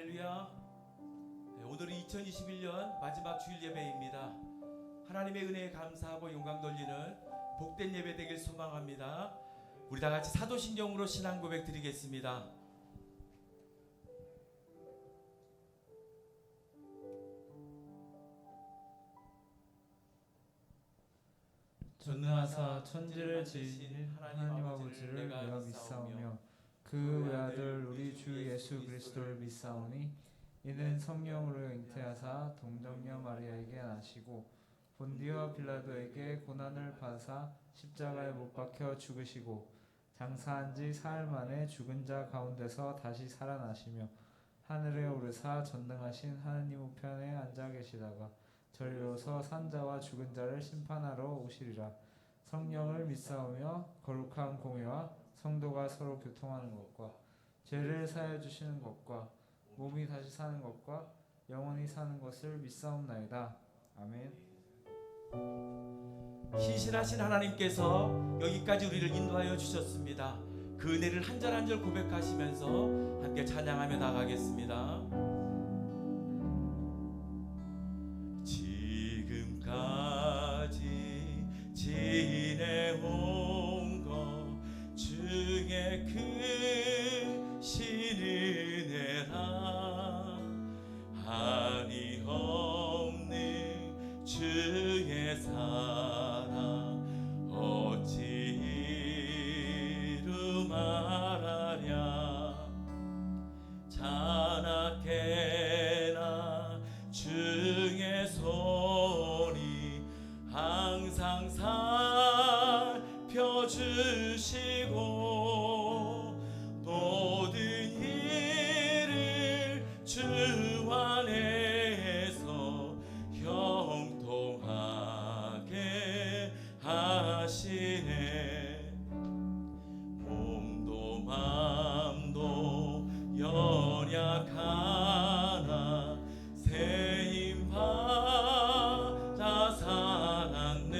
할렐루야. 오늘은 2021년 마지막 주일 예배입니다. 하나님의 은혜에 감사하고 영광 돌리는 복된 예배 되길 소망합니다. 우리 다 같이 사도신경으로 신앙 고백 드리겠습니다. 전능하사 천지를 지으신 하나님 아버지를 내가 믿사오며 그 외아들 우리 주 예수 그리스도를 믿사오니 이는 성령으로 잉태하사 동정녀 마리아에게 나시고 본디오 빌라도에게 고난을 받으사 십자가에 못 박혀 죽으시고 장사한 지 사흘 만에 죽은 자 가운데서 다시 살아나시며 하늘에 오르사 전능하신 하느님 우편에 앉아 계시다가 저리로서 산자와 죽은 자를 심판하러 오시리라. 성령을 믿사오며 거룩한 공회와 성도가 서로 교통하는 것과 죄를 사하여 주시는 것과 몸이 다시 사는 것과 영원히 사는 것을 믿사옵나이다. 아멘. 신실하신 하나님께서 여기까지 우리를 인도하여 주셨습니다. 그 은혜를 한 절 한 절 고백하시면서 함께 찬양하며 나가겠습니다. 지금까지 지내온 것 중에 크신 은혜라 한이 없는 주의 사랑 어찌 이루 말하랴. 자나깨나 주의 손이 항상 살펴주시고 모든 일을 주 안에서 형통하게 하시네. 몸도 맘도 연약하나 새 힘 받아 살았네.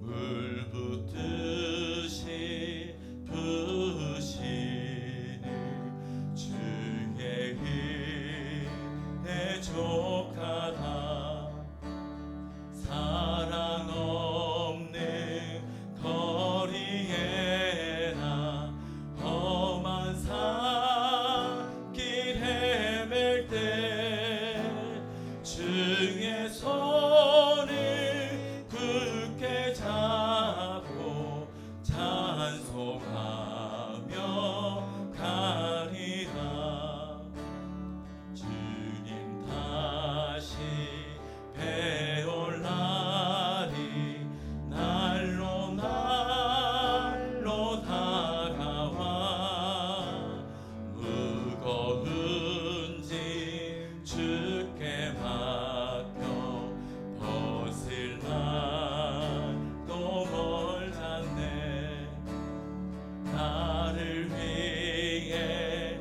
물 붓듯이 부으시는 주의 은혜 족하다. 사랑 없는 거리에나 험한 산길 헤맬 때 주의 손을 굳게 잡고 찬송하며 가리라. 주님 다시 배올 날이 날로 날로 다가와 무거운 짐 주께 맡겨 벗을 날도 멀잖네. 나를 위해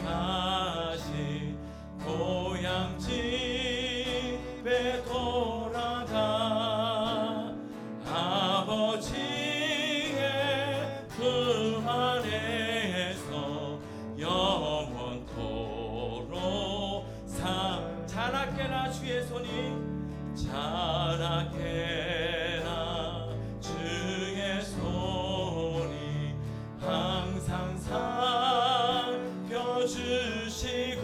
예비하신 고향 집에 돌아가 아버지의 품 안에서 영원토록 자나깨나 주의 손이 자나깨나 주의 손이 항상 살펴주시고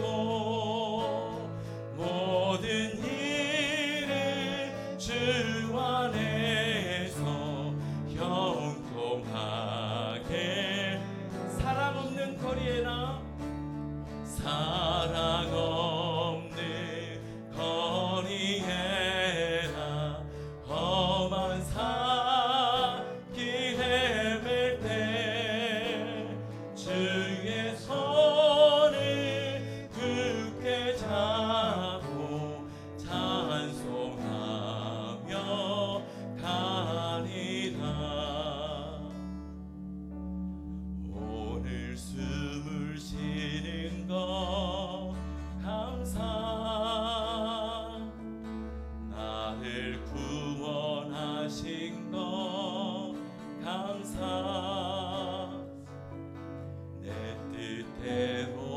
모든 일을 주 안에서 형통하게. 사랑 없는 거리에나 사랑 없는 거리에나 험한 산길 헤맬 때 주의 손을 굳게 잡고 찬송하며 가리라. 오늘 숨을 쉬는 것 감사. 나를 구원하신 것 감사. 내 뜻대로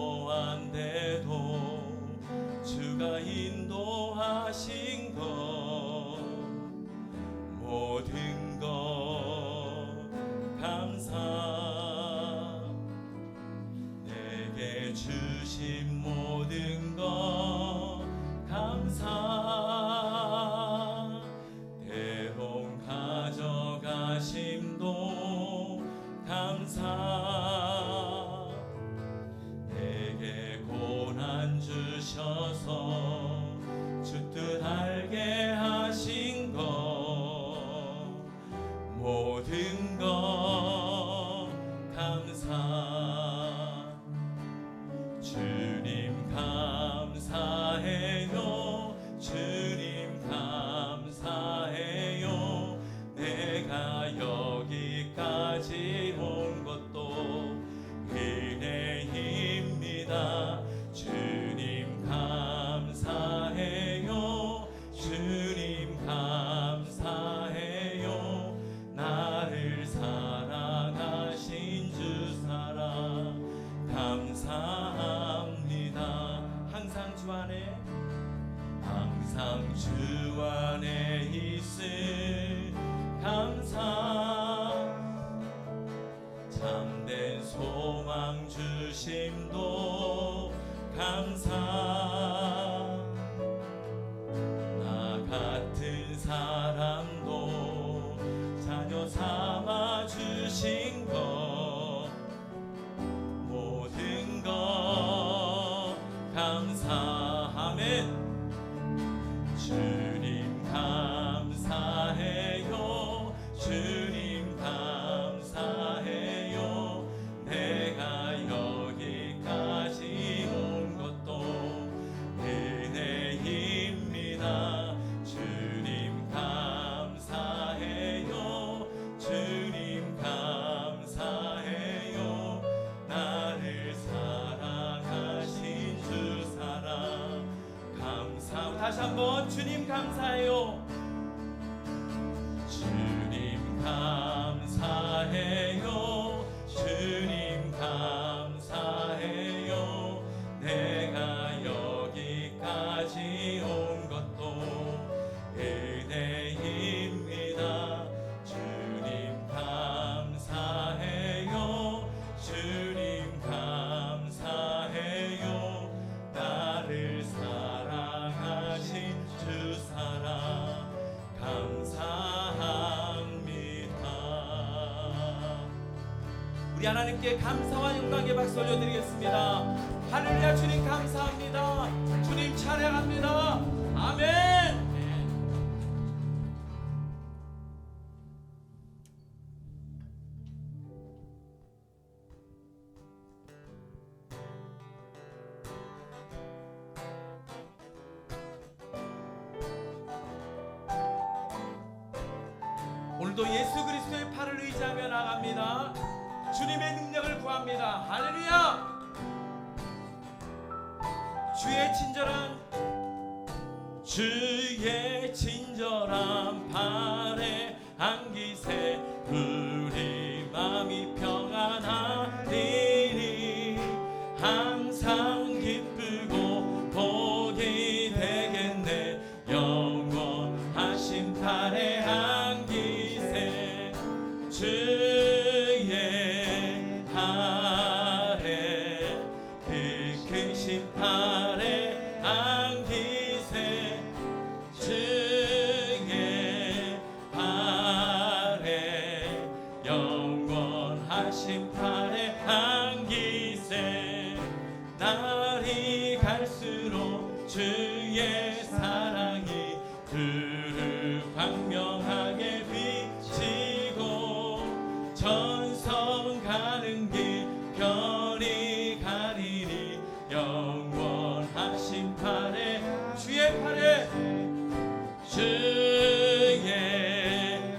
모든 것 감사 내게 주신 모든 것 감사 때론 가져가심도 감사 내게 고난 주셔서 주 뜻 알게 하신 것 모든 것 감사 주님 감사해요 주님 감사해요 내가 여기까지 온 것도 은혜입니다 주님 감사해요 주님 감사해요 나를 사랑하신 주 사랑 감사합니다 항상 주 안에 항상 주 안에 있을 감사 참된 소망 주심도 감사 나 같은 사람도 자녀 삼아 주신 것 모든 것 감사 아멘 주님 감사해요 주님 감사해요 내가 여기까지 온 것도 은혜입니다 주님 감사해요 주님 감사해요 나를 사랑하신 주 사랑 감사 다시 한번 주님 감사해요 주님 감사해요 주님 감사해요 내가 여기까지 온 것도 은혜입니다 주님 감사해요 주님 감사해요 나를 사랑하신 주 사랑 감사합니다 우리 하나님께 감사와 영광의 박수 올려드리겠습니다 할렐루야 주님 감사합니다 주님 찬양합니다 아멘 오늘도 예수 그리스도의 팔을 의지하며 나갑니다 주님의 능력을 구합니다 할렐루야 주의 친절한 팔에 안기세 우리 마음이 평안하리니 항상 기쁘고 복이 되겠네 영원하신 팔에 안기세 주의 팔에 그 크신 팔에 안기세 주의 팔에 영원하신 팔에 안기세 날이 갈수록 주의 사랑이 두루 광명하게 비치고 전성 가는 길 별이 가리니 영원하신 팔에 주의 팔에 주의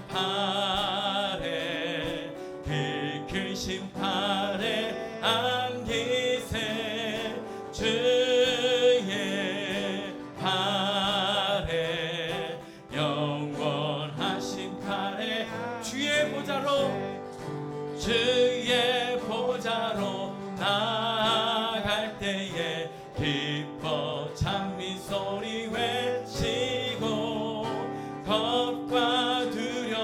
팔에 그 크신 팔에 안기세 주의 팔에 영원하신 팔에 주의 보좌로 나아갈 때에 기뻐 찬미 소리 외치고 겁과 두려움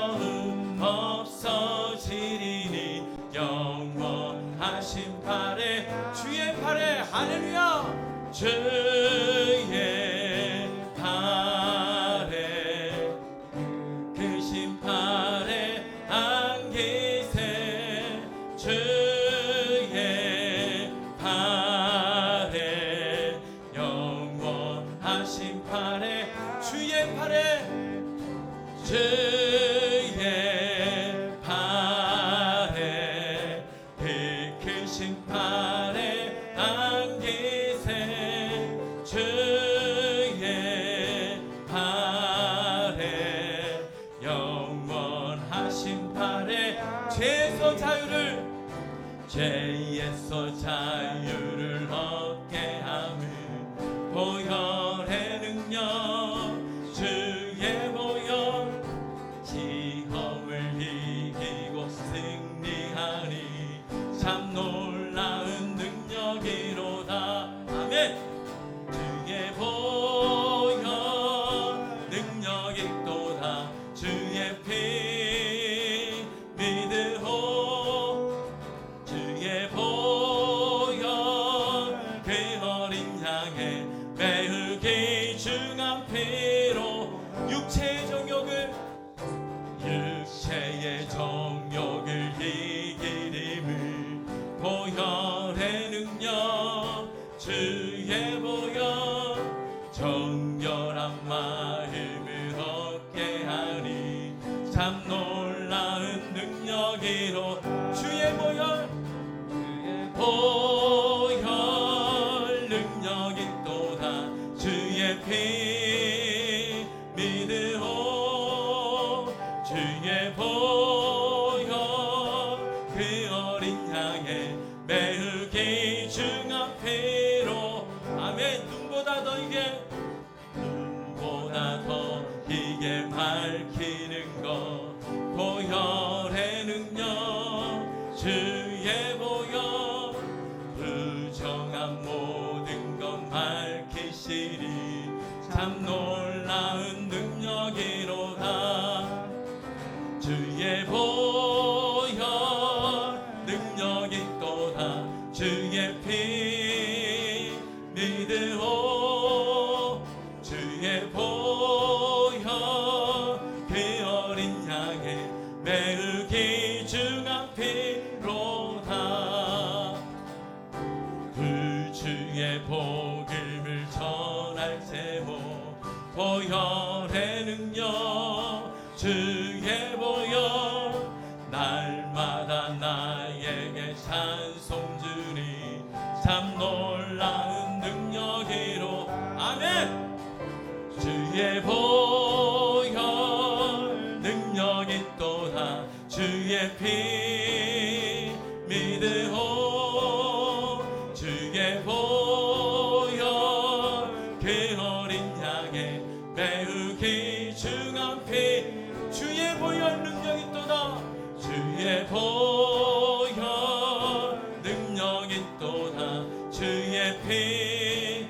심판의 죄에서 자유를 얻게 함을 보혈의 능력 주의 보혈 시험을 이기고 승리하니 참 놀라운 능력이로다. 아멘. 주의 보혈 능력이 또다. 주의 피 믿으오. 주의 보혈 그 어린 양의 매우 귀중한 피로 육체의 정욕을 이기림을 보혈의 능력 주의 보혈 정결한 마음을 얻게 하니 참 놀라운 능력이로 주의 보혈 능력이 또다. 주의 피 믿으오. 주의 보혈 그 어린 양의 매우 귀중한 피로 아멘. 눈보다 더 이게 밝히는 것 보혈의 능력 주의 보혈 부정한 모든 것 밝히시리 참 놀라운 능력이로다. 주의 보혈 능력이 또다. 주의 피 믿으오. 주의 보혈 그 어린 양의 매우 귀중한 피로다. 그 주의 복음을 전할 제목 보혈의 능력 주의 보혈 날마다 나에게 찬송 주니 참 놀라운 능력이로 아멘. 주의 보혈 능력이 또다. 주의 피 믿으오. 주의 보혈 그 어린 양의 매우 귀중한 피 주의 보혈 능력이 또다. 주의 보혈 능력이 또다. 주의 피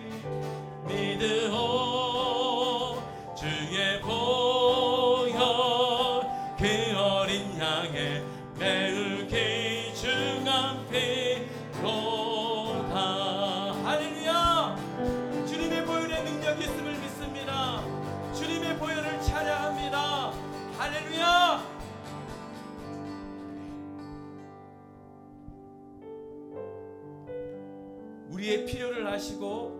믿으오. 주의 보혈 그 어린 양의 매우 귀중한 피로다. 할렐루야. 주님의 보혈의 능력이 있음을 믿습니다. 주님의 보혈을 찬양합니다. 할렐루야. 우리의 필요를 아시고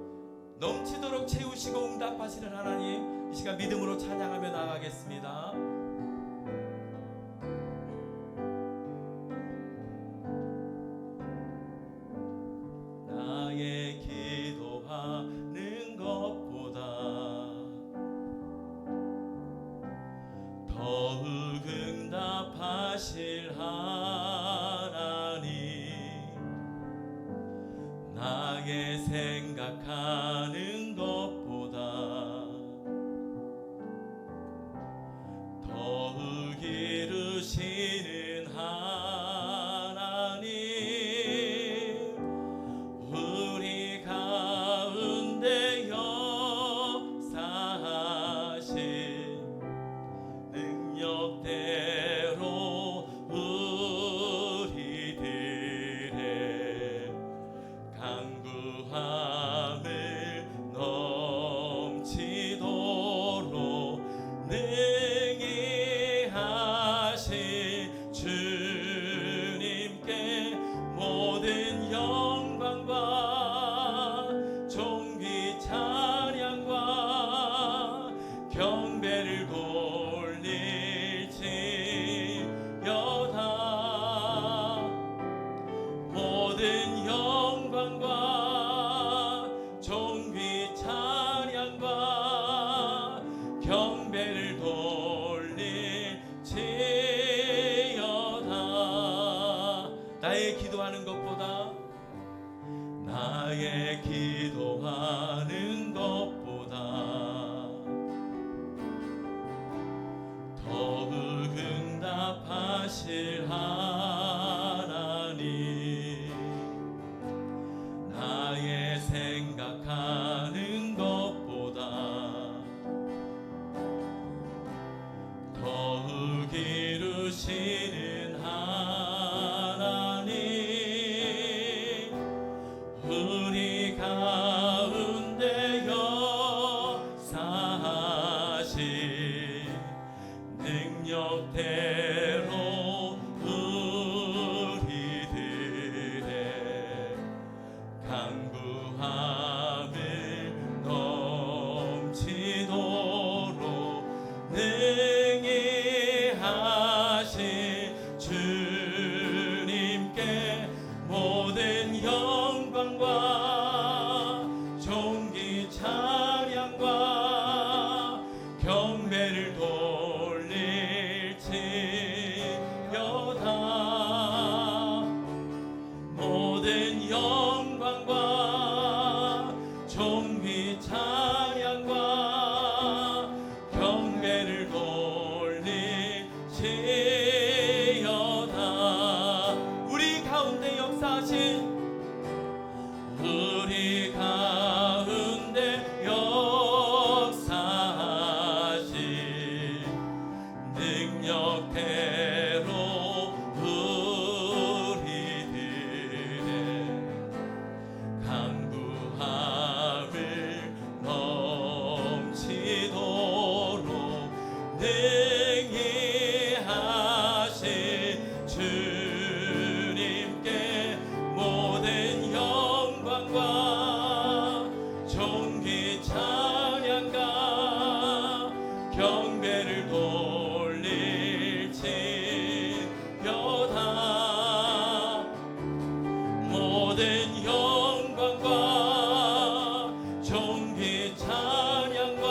넘치도록 채우시고 응답하시는 하나님, 이 시간 믿음으로 찬양하며 나가겠습니다. 나의 기도하는 것보다 더욱 응답하실 하나님, 나의 생각하는 것보다 더욱 이루시는 하나님, 우리 가운데 역사하신 능력대로 우리들의 강구함을 넘치도록 능히 하신 주님께 모든 영광과 존귀 찬양과 경배를 돌릴지 기도하는 것보다 나의 기도하는 것보다 더욱 응답하실 하나님, 나의 생각하는 것보다 더욱 이루시는 하나님, 우리 가운데 역사하신 능력대로 우리들의 간구함을 넘치도록 능히 하신 주님께 모든 영광과 존귀 찬양과 경배를 돌릴지어다. 모든 영광과 존귀 찬양과 경배를 돌릴지어다. 우리 가운데 역사하신, 우리 가운데 역사하신 능력대로 우리들의 간구함을 넘치도록 능히 하신 주님께 모든 영광과 존귀 찬양과 경배를 돌릴지어다. 모든 영광과 존귀 찬양과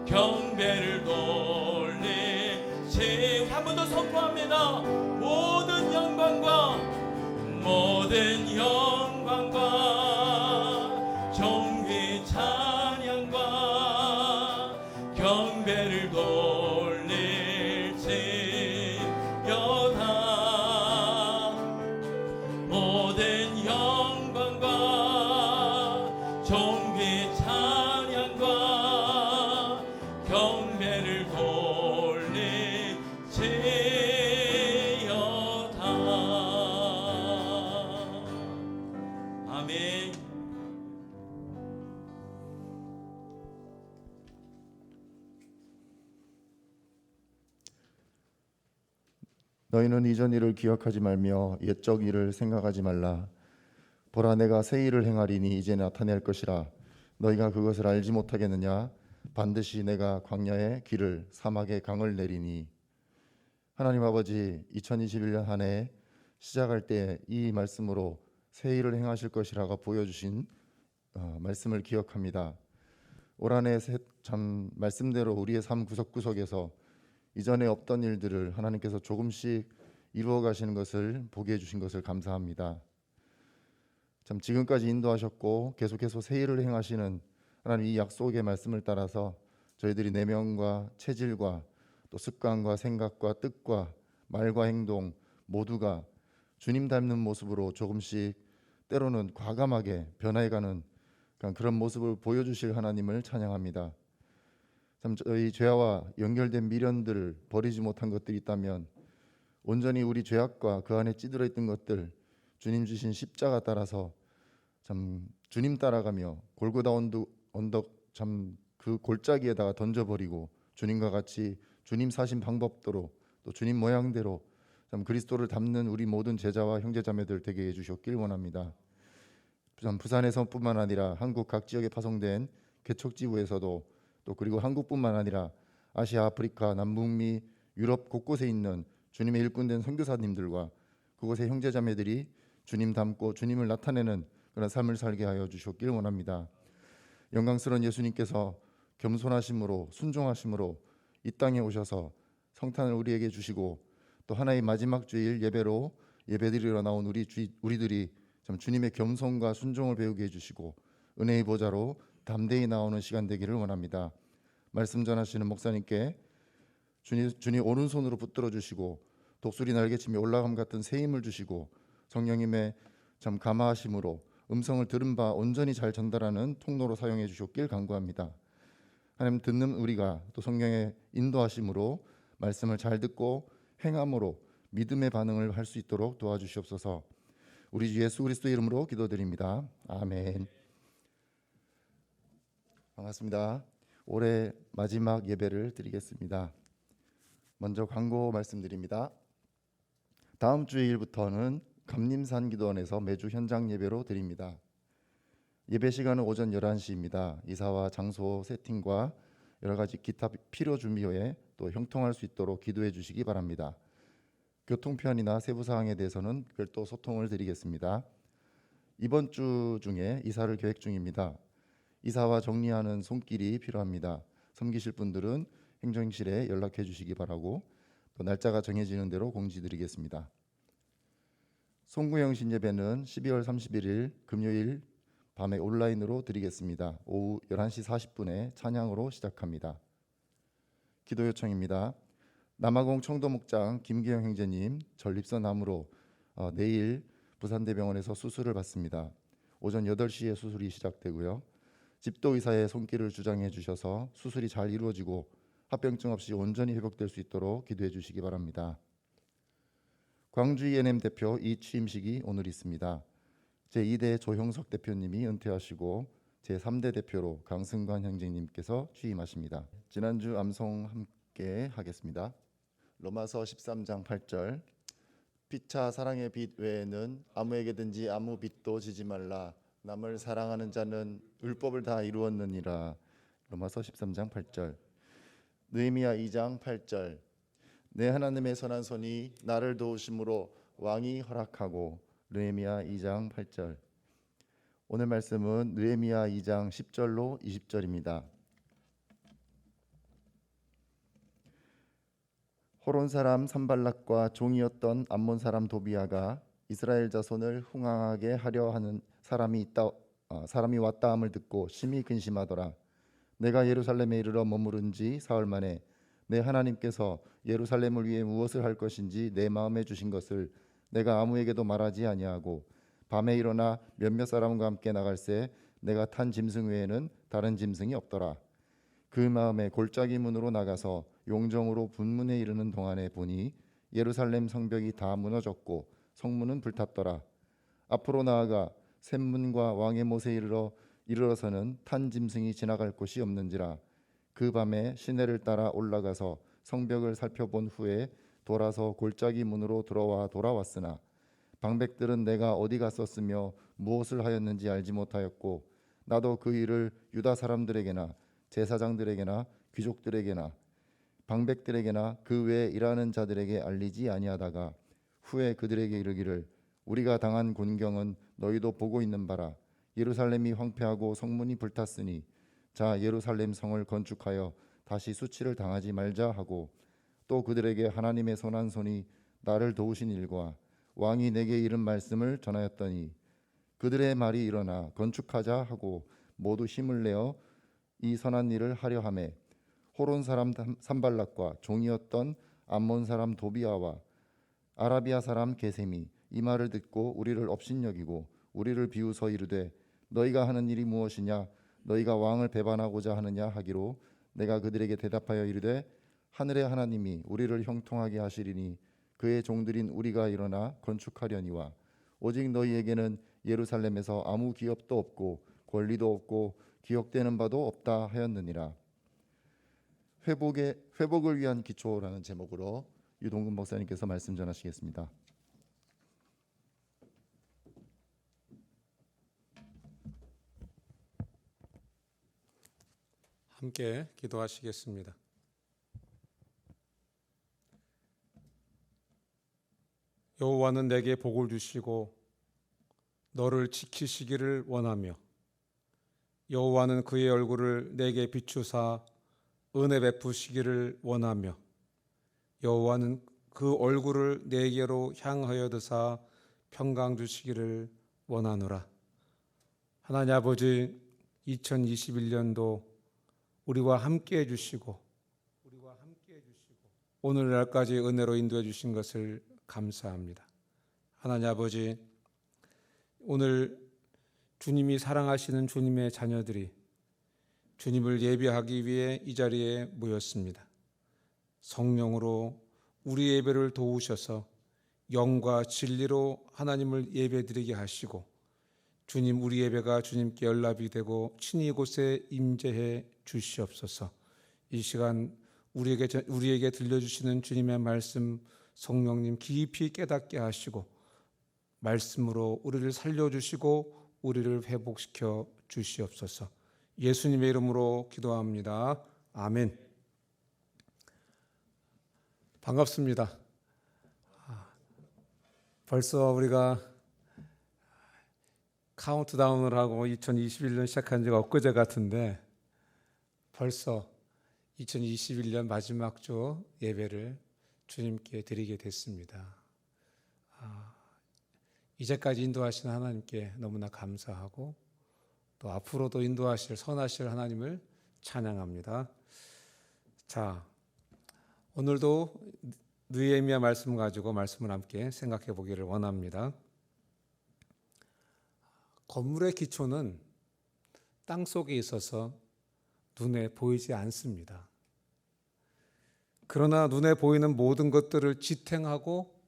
경배를 돌릴지. 한 번 더 선포합니다. 모든 영광과 존귀 찬양과 경배를 돌릴지어다. 모든 영광과 존귀 찬양과 경배를 돌릴지어다. 아멘. 너희는 이전 일을 기억하지 말며 옛적 일을 생각하지 말라. 보라, 내가 새 일을 행하리니 이제 나타낼 것이라. 너희가 그것을 알지 못하겠느냐? 반드시 내가 광야에 길을, 사막에 강을 내리니. 하나님 아버지, 2021년 한 해 시작할 때 이 말씀으로 새 일을 행하실 것이라고 보여주신 말씀을 기억합니다. 올 한 해 참 말씀대로 우리의 삶 구석구석에서 이전에 없던 일들을 하나님께서 조금씩 이루어 가시는 것을 보게 해주신 것을 감사합니다. 참 지금까지 인도하셨고 계속해서 새 일을 행하시는 하나님 이 약속의 말씀을 따라서 저희들이 내면과 체질과 또 습관과 생각과 뜻과 말과 행동 모두가 주님 닮는 모습으로 조금씩 때로는 과감하게 변해가는 그런 모습을 보여주실 하나님을 찬양합니다. 참 저희 죄와 연결된 미련들을 버리지 못한 것들이 있다면 온전히 우리 죄악과 그 안에 찌들어 있던 것들 주님 주신 십자가 따라서 참 주님 따라가며 골고다 언덕 참 그 골짜기에다가 던져버리고 주님과 같이 주님 사신 방법대로 또 주님 모양대로 참 그리스도를 닮는 우리 모든 제자와 형제자매들 되게 해주셨길 원합니다. 부산에서뿐만 아니라 한국 각 지역에 파송된 개척지구에서도 또 그리고 한국뿐만 아니라 아시아, 아프리카, 남북미, 유럽 곳곳에 있는 주님의 일꾼된 선교사님들과 그곳의 형제자매들이 주님 닮고 주님을 나타내는 그런 삶을 살게 하여 주셨길 원합니다. 영광스러운 예수님께서 겸손하심으로 순종하심으로 이 땅에 오셔서 성탄을 우리에게 주시고 또 하나의 마지막 주일 예배로 예배드리러 나온 우리들이 참 주님의 겸손과 순종을 배우게 해주시고 은혜의 보좌로 담대히 나오는 시간 되기를 원합니다. 말씀 전하시는 목사님께 주님 오른손으로 붙들어 주시고 독수리 날개치며 올라감 같은 새 힘을 주시고 성령님의 참 감화하심으로 음성을 들은 바 온전히 잘 전달하는 통로로 사용해 주셨길 간구합니다. 하나님 듣는 우리가 또 성령의 인도하심으로 말씀을 잘 듣고 행함으로 믿음의 반응을 할 수 있도록 도와주시옵소서. 우리 주 예수 그리스도 이름으로 기도드립니다. 아멘. 반갑습니다. 올해 마지막 예배를 드리겠습니다. 먼저 광고 말씀드립니다. 다음 주일부터는 감림산 기도원에서 매주 현장 예배로 드립니다. 예배 시간은 오전 11시입니다. 이사와 장소 세팅과 여러 가지 기타 필요 준비에 또 형통할 수 있도록 기도해 주시기 바랍니다. 교통편이나 세부 사항에 대해서는 별도 소통을 드리겠습니다. 이번 주 중에 이사를 계획 중입니다. 이사와 정리하는 손길이 필요합니다. 섬기실 분들은 행정실에 연락해 주시기 바라고 또 날짜가 정해지는 대로 공지드리겠습니다. 송구영신 예배는 12월 31일 금요일 밤에 온라인으로 드리겠습니다. 오후 11시 40분에 찬양으로 시작합니다. 기도 요청입니다. 남아공 청도목장 김기영 형제님 전립선암으로 내일 부산대병원에서 수술을 받습니다. 오전 8시에 수술이 시작되고요. 집도의사의 손길을 주장해 주셔서 수술이 잘 이루어지고 합병증 없이 온전히 회복될 수 있도록 기도해 주시기 바랍니다. 광주 ENM 대표 이취임식이 오늘 있습니다. 제2대 조형석 대표님이 은퇴하시고 제3대 대표로 강승관 형제님께서 취임하십니다. 지난주 암송 함께 하겠습니다. 로마서 13장 8절 피차 사랑의 빚 외에는 아무에게든지 아무 빚도 지지 말라. 남을 사랑하는 자는 율법을 다 이루었느니라. 로마서 13장 8절. 느헤미야 2장 8절. 내 하나님의 선한 손이 나를 도우심으로 왕이 허락하고. 느헤미야 2장 8절. 오늘 말씀은 느헤미야 2장 10절로 20절입니다. 호론 사람 산발락과 종이었던 암몬 사람 도비아가 이스라엘 자손을 흥황하게 하려 하는 사람이 왔다 함을 듣고 심히 근심하더라. 내가 예루살렘에 이르러 머무른 지 사흘 만에 내 하나님께서 예루살렘을 위해 무엇을 할 것인지 내 마음에 주신 것을 내가 아무에게도 말하지 아니하고 밤에 일어나 몇몇 사람과 함께 나갈새 내가 탄 짐승 외에는 다른 짐승이 없더라. 그 마음에 골짜기 문으로 나가서 용정으로 분문에 이르는 동안에 보니 예루살렘 성벽이 다 무너졌고 성문은 불탔더라. 앞으로 나아가 샘문과 왕의 못에 이르러서는 탄 짐승이 지나갈 곳이 없는지라. 그 밤에 시내를 따라 올라가서 성벽을 살펴본 후에 돌아서 골짜기 문으로 돌아왔으나 방백들은 내가 어디 갔었으며 무엇을 하였는지 알지 못하였고 나도 그 일을 유다 사람들에게나 제사장들에게나 귀족들에게나 방백들에게나 그 외에 일하는 자들에게 알리지 아니하다가 후에 그들에게 이르기를 우리가 당한 곤경은 너희도 보고 있는 바라. 예루살렘이 황폐하고 성문이 불탔으니 자 예루살렘 성을 건축하여 다시 수치를 당하지 말자 하고 또 그들에게 하나님의 선한 손이 나를 도우신 일과 왕이 내게 이른 말씀을 전하였더니 그들의 말이 일어나 건축하자 하고 모두 힘을 내어 이 선한 일을 하려 하매 호론 사람 산발락과 종이었던 암몬 사람 도비아와 아라비아 사람 게셈이 이 말을 듣고 우리를 업신여기고 우리를 비웃어 이르되 너희가 하는 일이 무엇이냐 너희가 왕을 배반하고자 하느냐 하기로 내가 그들에게 대답하여 이르되 하늘의 하나님이 우리를 형통하게 하시리니 그의 종들인 우리가 일어나 건축하려니와 오직 너희에게는 예루살렘에서 아무 기업도 없고 권리도 없고 기억되는 바도 없다 하였느니라. 회복을 위한 기초라는 제목으로 유동근 목사님께서 말씀 전하시겠습니다. 함께 기도하시겠습니다. 여호와는 내게 복을 주시고 너를 지키시기를 원하며 여호와는 그의 얼굴을 내게 비추사 은혜 베푸시기를 원하며 여호와는 그 얼굴을 내게로 향하여 드사 평강 주시기를 원하노라. 하나님 아버지, 2021년도 우리와 함께 해주시고 오늘날까지 은혜로 인도해 주신 것을 감사합니다. 하나님 아버지, 오늘 주님이 사랑하시는 주님의 자녀들이 주님을 예배하기 위해 이 자리에 모였습니다. 성령으로 우리 예배를 도우셔서 영과 진리로 하나님을 예배드리게 하시고 주님, 우리 예배가 주님께 연락이 되고 친히 이곳에 임재해 주시옵소서. 이 시간 우리에게 들려주시는 주님의 말씀 성령님 깊이 깨닫게 하시고 말씀으로 우리를 살려주시고 우리를 회복시켜 주시옵소서. 예수님의 이름으로 기도합니다. 아멘. 반갑습니다. 벌써 우리가 카운트다운을 하고 2021년 시작한 지가 엊그제 같은데 벌써 2021년 마지막 주 예배를 주님께 드리게 됐습니다. 이제까지 인도하신 하나님께 너무나 감사하고 또 앞으로도 인도하실 선하실 하나님을 찬양합니다. 자, 오늘도 느헤미야 말씀 가지고 말씀을 함께 생각해 보기를 원합니다. 건물의 기초는 땅 속에 있어서 눈에 보이지 않습니다. 그러나 눈에 보이는 모든 것들을 지탱하고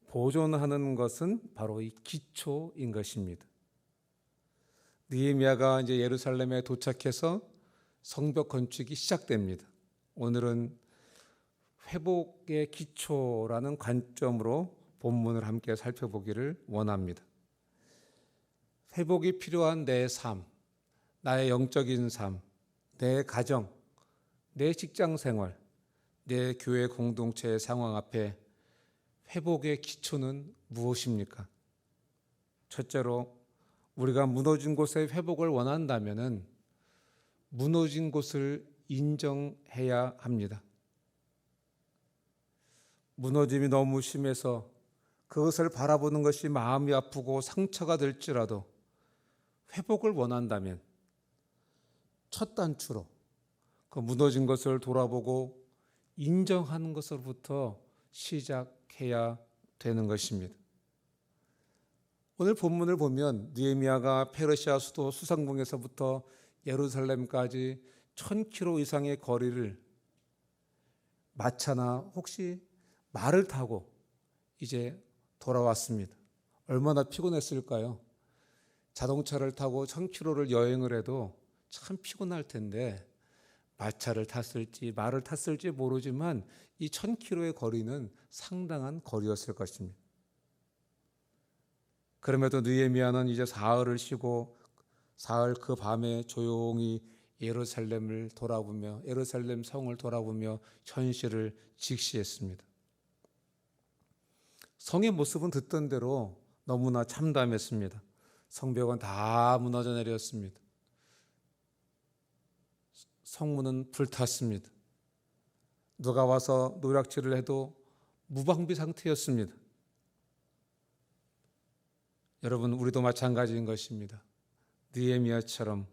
보존하는 것은 바로 이 기초인 것입니다. 느헤미야가 이제 예루살렘에 도착해서 성벽 건축이 시작됩니다. 오늘은 회복의 기초라는 관점으로 본문을 함께 살펴보기를 원합니다. 회복이 필요한 내 삶, 나의 영적인 삶, 내 가정, 내 직장 생활, 내 교회 공동체의 상황 앞에 회복의 기초는 무엇입니까? 첫째로 우리가 무너진 곳의 회복을 원한다면 무너진 곳을 인정해야 합니다. 무너짐이 너무 심해서 그것을 바라보는 것이 마음이 아프고 상처가 될지라도 회복을 원한다면 첫 단추로 그 무너진 것을 돌아보고 인정하는 것으로부터 시작해야 되는 것입니다. 오늘 본문을 보면 느헤미야가 페르시아 수도 수상궁에서부터 예루살렘까지 1000km 이상의 거리를 마차나 혹시 말을 타고 이제 돌아왔습니다. 얼마나 피곤했을까요? 자동차를 타고 1000km를 여행을 해도 참 피곤할 텐데 마차를 탔을지 말을 탔을지 모르지만 이 1000km의 거리는 상당한 거리였을 것입니다. 그럼에도 느헤미야는 이제 사흘을 쉬고 사흘 그 밤에 조용히 예루살렘을 돌아보며 예루살렘 성을 돌아보며 현실을 직시했습니다. 성의 모습은 듣던 대로 너무나 참담했습니다. 성벽은 다 무너져 내렸습니다. 성문은 불탔습니다. 누가 와서 노략질을 해도 무방비 상태였습니다. 여러분, 우리도 마찬가지인 것입니다. 느헤미야처럼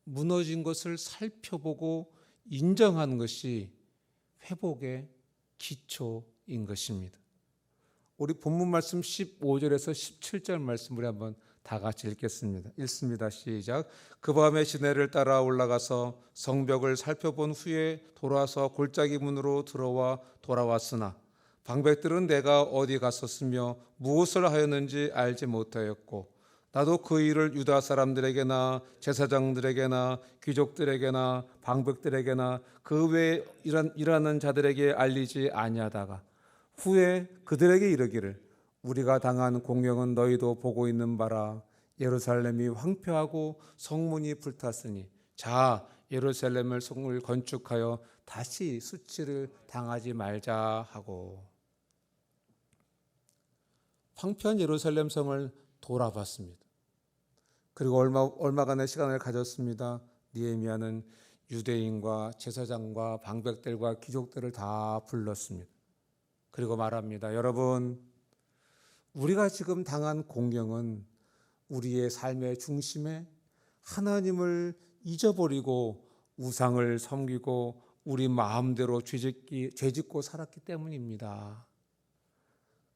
무너진 것을 살펴보고 인정하는 것이 회복의 기초인 것입니다. 우리 본문 말씀 15절에서 17절 말씀을 한번 다 같이 읽겠습니다. 읽습니다. 시작. 그 밤에 시내를 따라 올라가서 성벽을 살펴본 후에 돌아서 골짜기 문으로 들어와 돌아왔으나 방백들은 내가 어디 갔었으며 무엇을 하였는지 알지 못하였고 나도 그 일을 유다 사람들에게나 제사장들에게나 귀족들에게나 방백들에게나 그 외에 일하는 자들에게 알리지 아니하다가 후에 그들에게 이르기를 우리가 당한 공경은 너희도 보고 있는 바라. 예루살렘이 황폐하고 성문이 불탔으니 자 예루살렘을 성을 건축하여 다시 수치를 당하지 말자 하고. 황폐한 예루살렘 성을 돌아봤습니다. 그리고 얼마간의 시간을 가졌습니다. 느헤미야는 유대인과 제사장과 방백들과 귀족들을 다 불렀습니다. 그리고 말합니다. 여러분, 우리가 지금 당한 공경은 우리의 삶의 중심에 하나님을 잊어버리고 우상을 섬기고 우리 마음대로 죄짓고 살았기 때문입니다.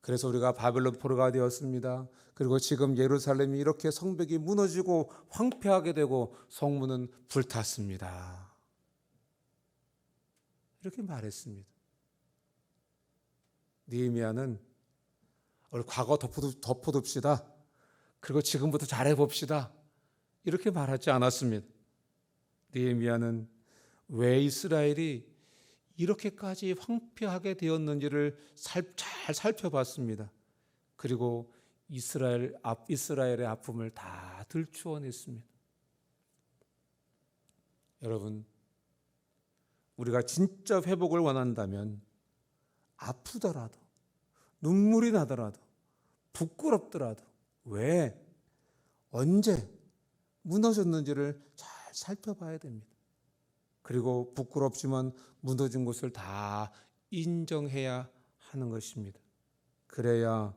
그래서 우리가 바벨론 포로가 되었습니다. 그리고 지금 예루살렘이 이렇게 성벽이 무너지고 황폐하게 되고 성문은 불탔습니다. 이렇게 말했습니다. 느헤미야는 우리 과거 덮어둡시다. 그리고 지금부터 잘해봅시다. 이렇게 말하지 않았습니다. 느헤미야는 왜 이스라엘이 이렇게까지 황폐하게 되었는지를 잘 살펴봤습니다. 그리고 이스라엘의 아픔을 다 들추어냈습니다. 여러분, 우리가 진짜 회복을 원한다면 아프더라도 눈물이 나더라도 부끄럽더라도 왜 언제 무너졌는지를 잘 살펴봐야 됩니다. 그리고 부끄럽지만 무너진 것을 다 인정해야 하는 것입니다. 그래야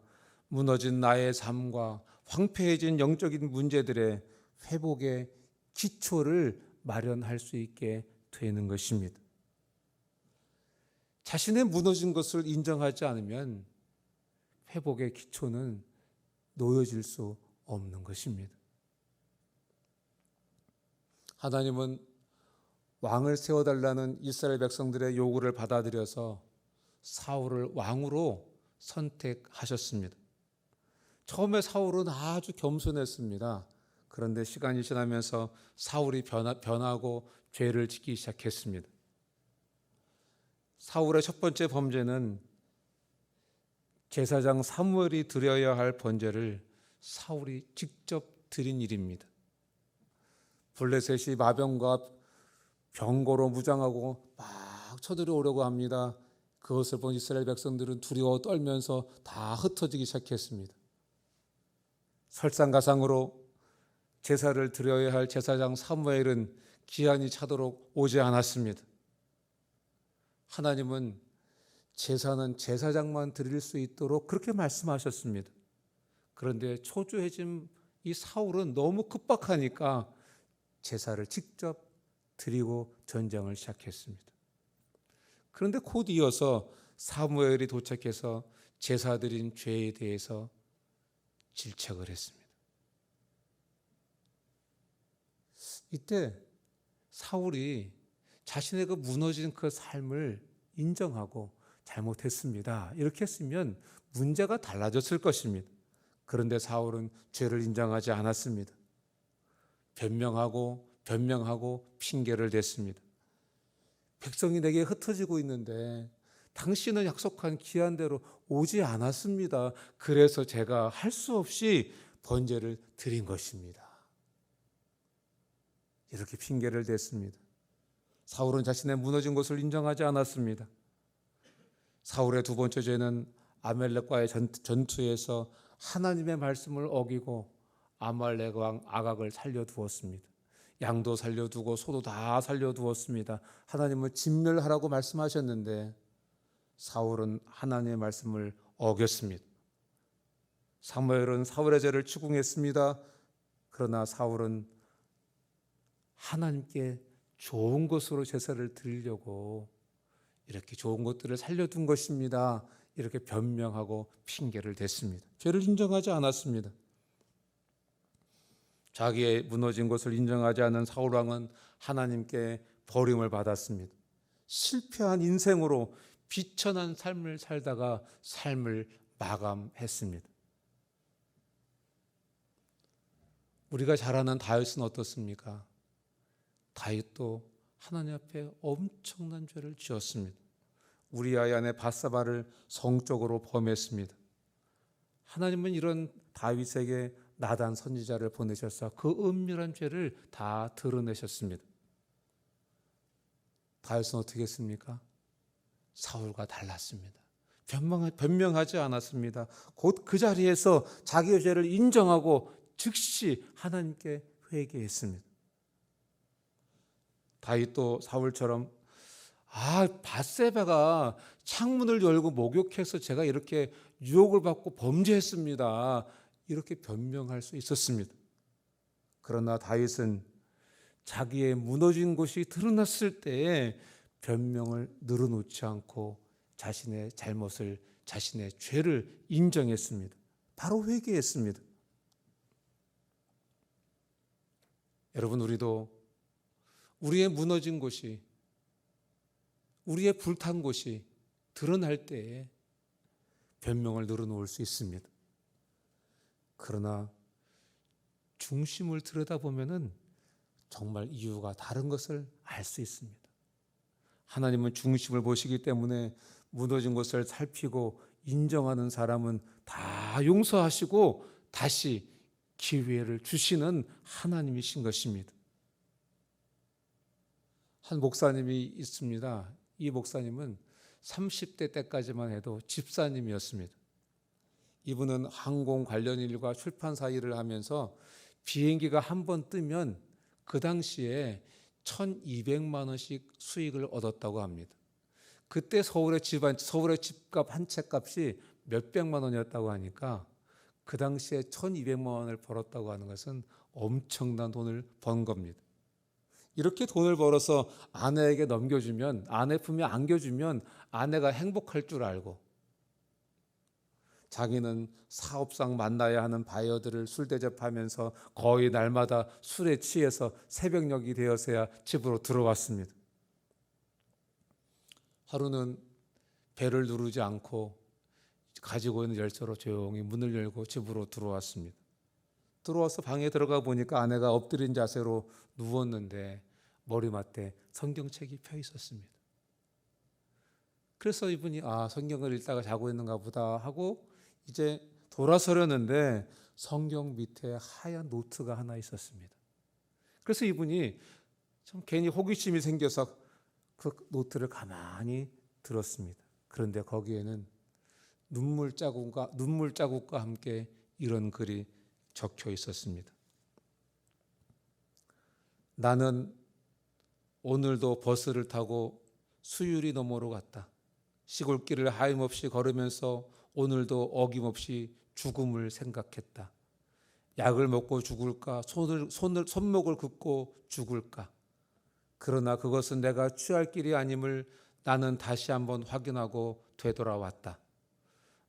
무너진 나의 삶과 황폐해진 영적인 문제들의 회복의 기초를 마련할 수 있게 되는 것입니다. 자신의 무너진 것을 인정하지 않으면 회복의 기초는 놓여질 수 없는 것입니다. 하나님은 왕을 세워달라는 이스라엘 백성들의 요구를 받아들여서 사울을 왕으로 선택하셨습니다. 처음에 사울은 아주 겸손했습니다. 그런데 시간이 지나면서 사울이 변하고 죄를 짓기 시작했습니다. 사울의 첫 번째 범죄는 제사장 사무엘이 드려야 할 번제를 사울이 직접 드린 일입니다. 블레셋이 마병과 병거로 무장하고 막 쳐들어오려고 합니다. 그것을 본 이스라엘 백성들은 두려워 떨면서 다 흩어지기 시작했습니다. 설상가상으로 제사를 드려야 할 제사장 사무엘은 기한이 차도록 오지 않았습니다. 하나님은 제사는 제사장만 드릴 수 있도록 그렇게 말씀하셨습니다. 그런데 초조해진 이 사울은 너무 급박하니까 제사를 직접 드리고 전쟁을 시작했습니다. 그런데 곧 이어서 사무엘이 도착해서 제사 드린 죄에 대해서 질책을 했습니다. 이때 사울이 자신의 그 무너진 그 삶을 인정하고 잘못했습니다. 이렇게 했으면 문제가 달라졌을 것입니다. 그런데 사울은 죄를 인정하지 않았습니다. 변명하고 핑계를 댔습니다. 백성이 내게 흩어지고 있는데 당신은 약속한 기한대로 오지 않았습니다. 그래서 제가 할 수 없이 번제를 드린 것입니다. 이렇게 핑계를 댔습니다. 사울은 자신의 무너진 것을 인정하지 않았습니다. 사울의 두 번째 죄는 아말렉과의 전투에서 하나님의 말씀을 어기고 아말렉 왕 아각을 살려두었습니다. 양도 살려두고 소도 다 살려두었습니다. 하나님은 진멸하라고 말씀하셨는데 사울은 하나님의 말씀을 어겼습니다. 사무엘은 사울의 죄를 추궁했습니다. 그러나 사울은 하나님께 좋은 것으로 제사를 드리려고 이렇게 좋은 것들을 살려둔 것입니다. 이렇게 변명하고 핑계를 댔습니다. 죄를 인정하지 않았습니다. 자기의 무너진 것을 인정하지 않은 사울왕은 하나님께 버림을 받았습니다. 실패한 인생으로 비천한 삶을 살다가 삶을 마감했습니다. 우리가 잘 아는 다윗은 어떻습니까? 다윗도 하나님 앞에 엄청난 죄를 지었습니다. 우리아의 아내 밧사바를 성적으로 범했습니다. 하나님은 이런 다윗에게 나단 선지자를 보내셔서 그 은밀한 죄를 다 드러내셨습니다. 다윗은 어떻게 했습니까? 사울과 달랐습니다. 변명하지 않았습니다. 곧 그 자리에서 자기의 죄를 인정하고 즉시 하나님께 회개했습니다. 다윗도 사울처럼 밧세바가 창문을 열고 목욕해서 제가 이렇게 유혹을 받고 범죄했습니다. 이렇게 변명할 수 있었습니다. 그러나 다윗은 자기의 무너진 곳이 드러났을 때에 변명을 늘어놓지 않고 자신의 잘못을, 자신의 죄를 인정했습니다. 바로 회개했습니다. 여러분, 우리도 우리의 무너진 곳이, 우리의 불탄 곳이 드러날 때에 변명을 늘어놓을 수 있습니다. 그러나 중심을 들여다보면은 정말 이유가 다른 것을 알 수 있습니다. 하나님은 중심을 보시기 때문에 무너진 것을 살피고 인정하는 사람은 다 용서하시고 다시 기회를 주시는 하나님이신 것입니다. 한 목사님이 있습니다. 이 목사님은 30대 때까지만 해도 집사님이었습니다. 이분은 항공 관련 일과 출판사 일을 하면서 비행기가 한 번 뜨면 그 당시에 1,200만 원씩 수익을 얻었다고 합니다. 그때 서울의 집값 한 채 값이 몇백만 원이었다고 하니까 그 당시에 1,200만 원을 벌었다고 하는 것은 엄청난 돈을 번 겁니다. 이렇게 돈을 벌어서 아내에게 넘겨주면, 아내 품에 안겨주면 아내가 행복할 줄 알고 자기는 사업상 만나야 하는 바이어들을 술 대접하면서 거의 날마다 술에 취해서 새벽녘이 되어서야 집으로 들어왔습니다. 하루는 배를 누르지 않고 가지고 있는 열쇠로 조용히 문을 열고 집으로 들어왔습니다. 들어와서 방에 들어가 보니까 아내가 엎드린 자세로 누웠는데 머리맡에 성경책이 펴 있었습니다. 그래서 이분이 성경을 읽다가 자고 있는가 보다 하고 이제 돌아서려는데 성경 밑에 하얀 노트가 하나 있었습니다. 그래서 이분이 좀 괜히 호기심이 생겨서 그 노트를 가만히 들었습니다. 그런데 거기에는 눈물 자국과 함께 이런 글이 적혀 있었습니다. 나는 오늘도 버스를 타고 수유리 너머로 갔다. 시골길을 하염없이 걸으면서 오늘도 어김없이 죽음을 생각했다. 약을 먹고 죽을까? 손목을 긋고 죽을까? 그러나 그것은 내가 취할 길이 아님을 나는 다시 한번 확인하고 되돌아왔다.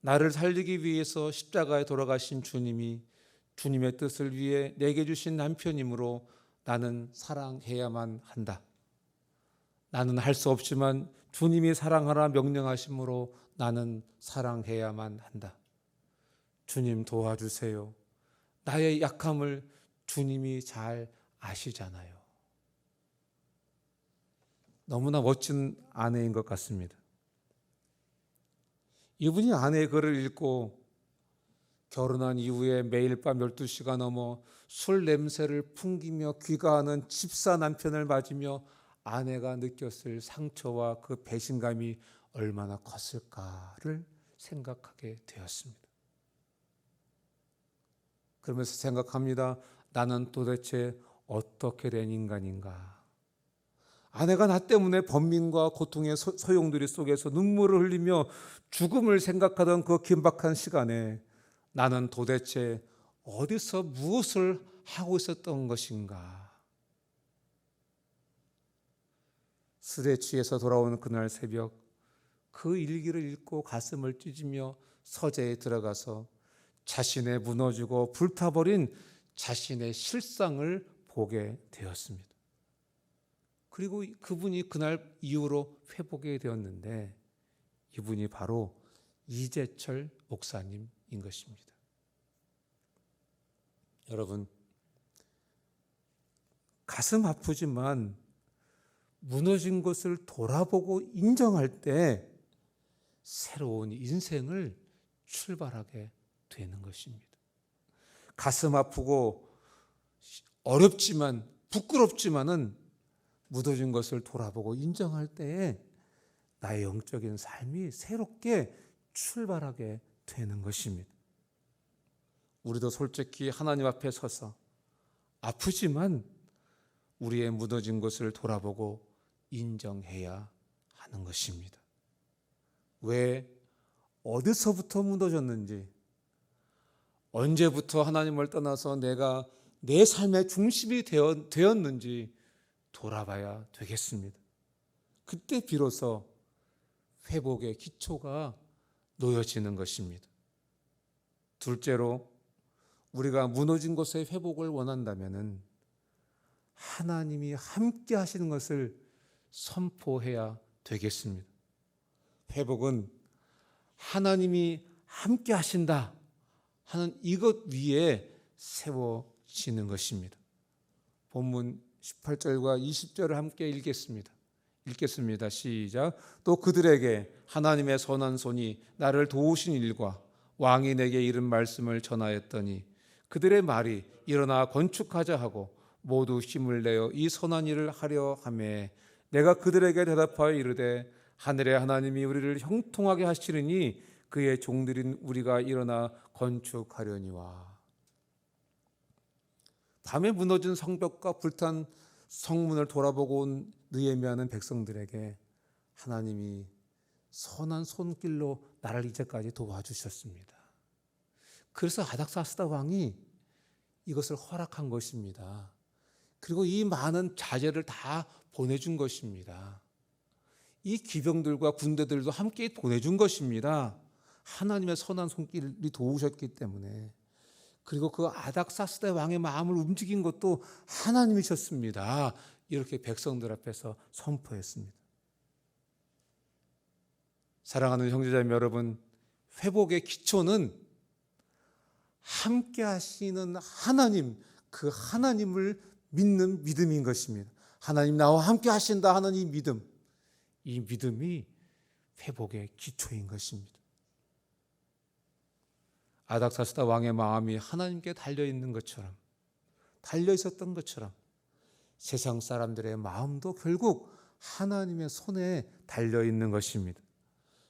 나를 살리기 위해서 십자가에 돌아가신 주님이 주님의 뜻을 위해 내게 주신 남편이므로 나는 사랑해야만 한다. 나는 할 수 없지만 주님이 사랑하라 명령하심으로 나는 사랑해야만 한다. 주님 도와주세요. 나의 약함을 주님이 잘 아시잖아요. 너무나 멋진 아내인 것 같습니다. 이분이 아내의 글을 읽고 결혼한 이후에 매일 밤 12시가 넘어 술 냄새를 풍기며 귀가하는 집사 남편을 맞으며 아내가 느꼈을 상처와 그 배신감이 얼마나 컸을까를 생각하게 되었습니다. 그러면서 생각합니다. 나는 도대체 어떻게 된 인간인가? 아내가 나 때문에 번민과 고통의 소용돌이 속에서 눈물을 흘리며 죽음을 생각하던 그 긴박한 시간에 나는 도대체 어디서 무엇을 하고 있었던 것인가? 술에 취해서 돌아온 그날 새벽 그 일기를 읽고 가슴을 찢으며 서재에 들어가서 자신의 무너지고 불타버린 자신의 실상을 보게 되었습니다. 그리고 그분이 그날 이후로 회복이 되었는데 이분이 바로 이재철 목사님인 것입니다. 여러분, 가슴 아프지만 무너진 것을 돌아보고 인정할 때 새로운 인생을 출발하게 되는 것입니다. 가슴 아프고 어렵지만 부끄럽지만은 무너진 것을 돌아보고 인정할 때에 나의 영적인 삶이 새롭게 출발하게 되는 것입니다. 우리도 솔직히 하나님 앞에 서서 아프지만 우리의 무너진 것을 돌아보고 인정해야 하는 것입니다. 왜 어디서부터 무너졌는지, 언제부터 하나님을 떠나서 내가 내 삶의 중심이 되었는지 돌아봐야 되겠습니다. 그때 비로소 회복의 기초가 놓여지는 것입니다. 둘째로, 우리가 무너진 곳의 회복을 원한다면 하나님이 함께 하시는 것을 선포해야 되겠습니다. 회복은 하나님이 함께 하신다 하는 이것 위에 세워지는 것입니다. 본문 18절과 20절을 함께 읽겠습니다. 시작. 또 그들에게 하나님의 선한 손이 나를 도우신 일과 왕이 내게 이른 말씀을 전하였더니 그들의 말이 일어나 건축하자 하고 모두 힘을 내어 이 선한 일을 하려 하매 내가 그들에게 대답하여 이르되 하늘의 하나님이 우리를 형통하게 하시리니 그의 종들인 우리가 일어나 건축하려니와. 밤에 무너진 성벽과 불탄 성문을 돌아보고 온 느헤미야는 백성들에게 하나님이 선한 손길로 나를 이제까지 도와주셨습니다. 그래서 아닥사스다 왕이 이것을 허락한 것입니다. 그리고 이 많은 자재를 다 보내준 것입니다. 이 기병들과 군대들도 함께 보내준 것입니다. 하나님의 선한 손길이 도우셨기 때문에. 그리고 그 아닥사스다 왕의 마음을 움직인 것도 하나님이셨습니다. 이렇게 백성들 앞에서 선포했습니다. 사랑하는 형제자매 여러분, 회복의 기초는 함께 하시는 하나님, 그 하나님을 믿는 믿음인 것입니다. 하나님 나와 함께 하신다 하는 이 믿음, 이 믿음이 회복의 기초인 것입니다. 아닥사스다 왕의 마음이 하나님께 달려있는 것처럼, 달려있었던 것처럼 세상 사람들의 마음도 결국 하나님의 손에 달려있는 것입니다.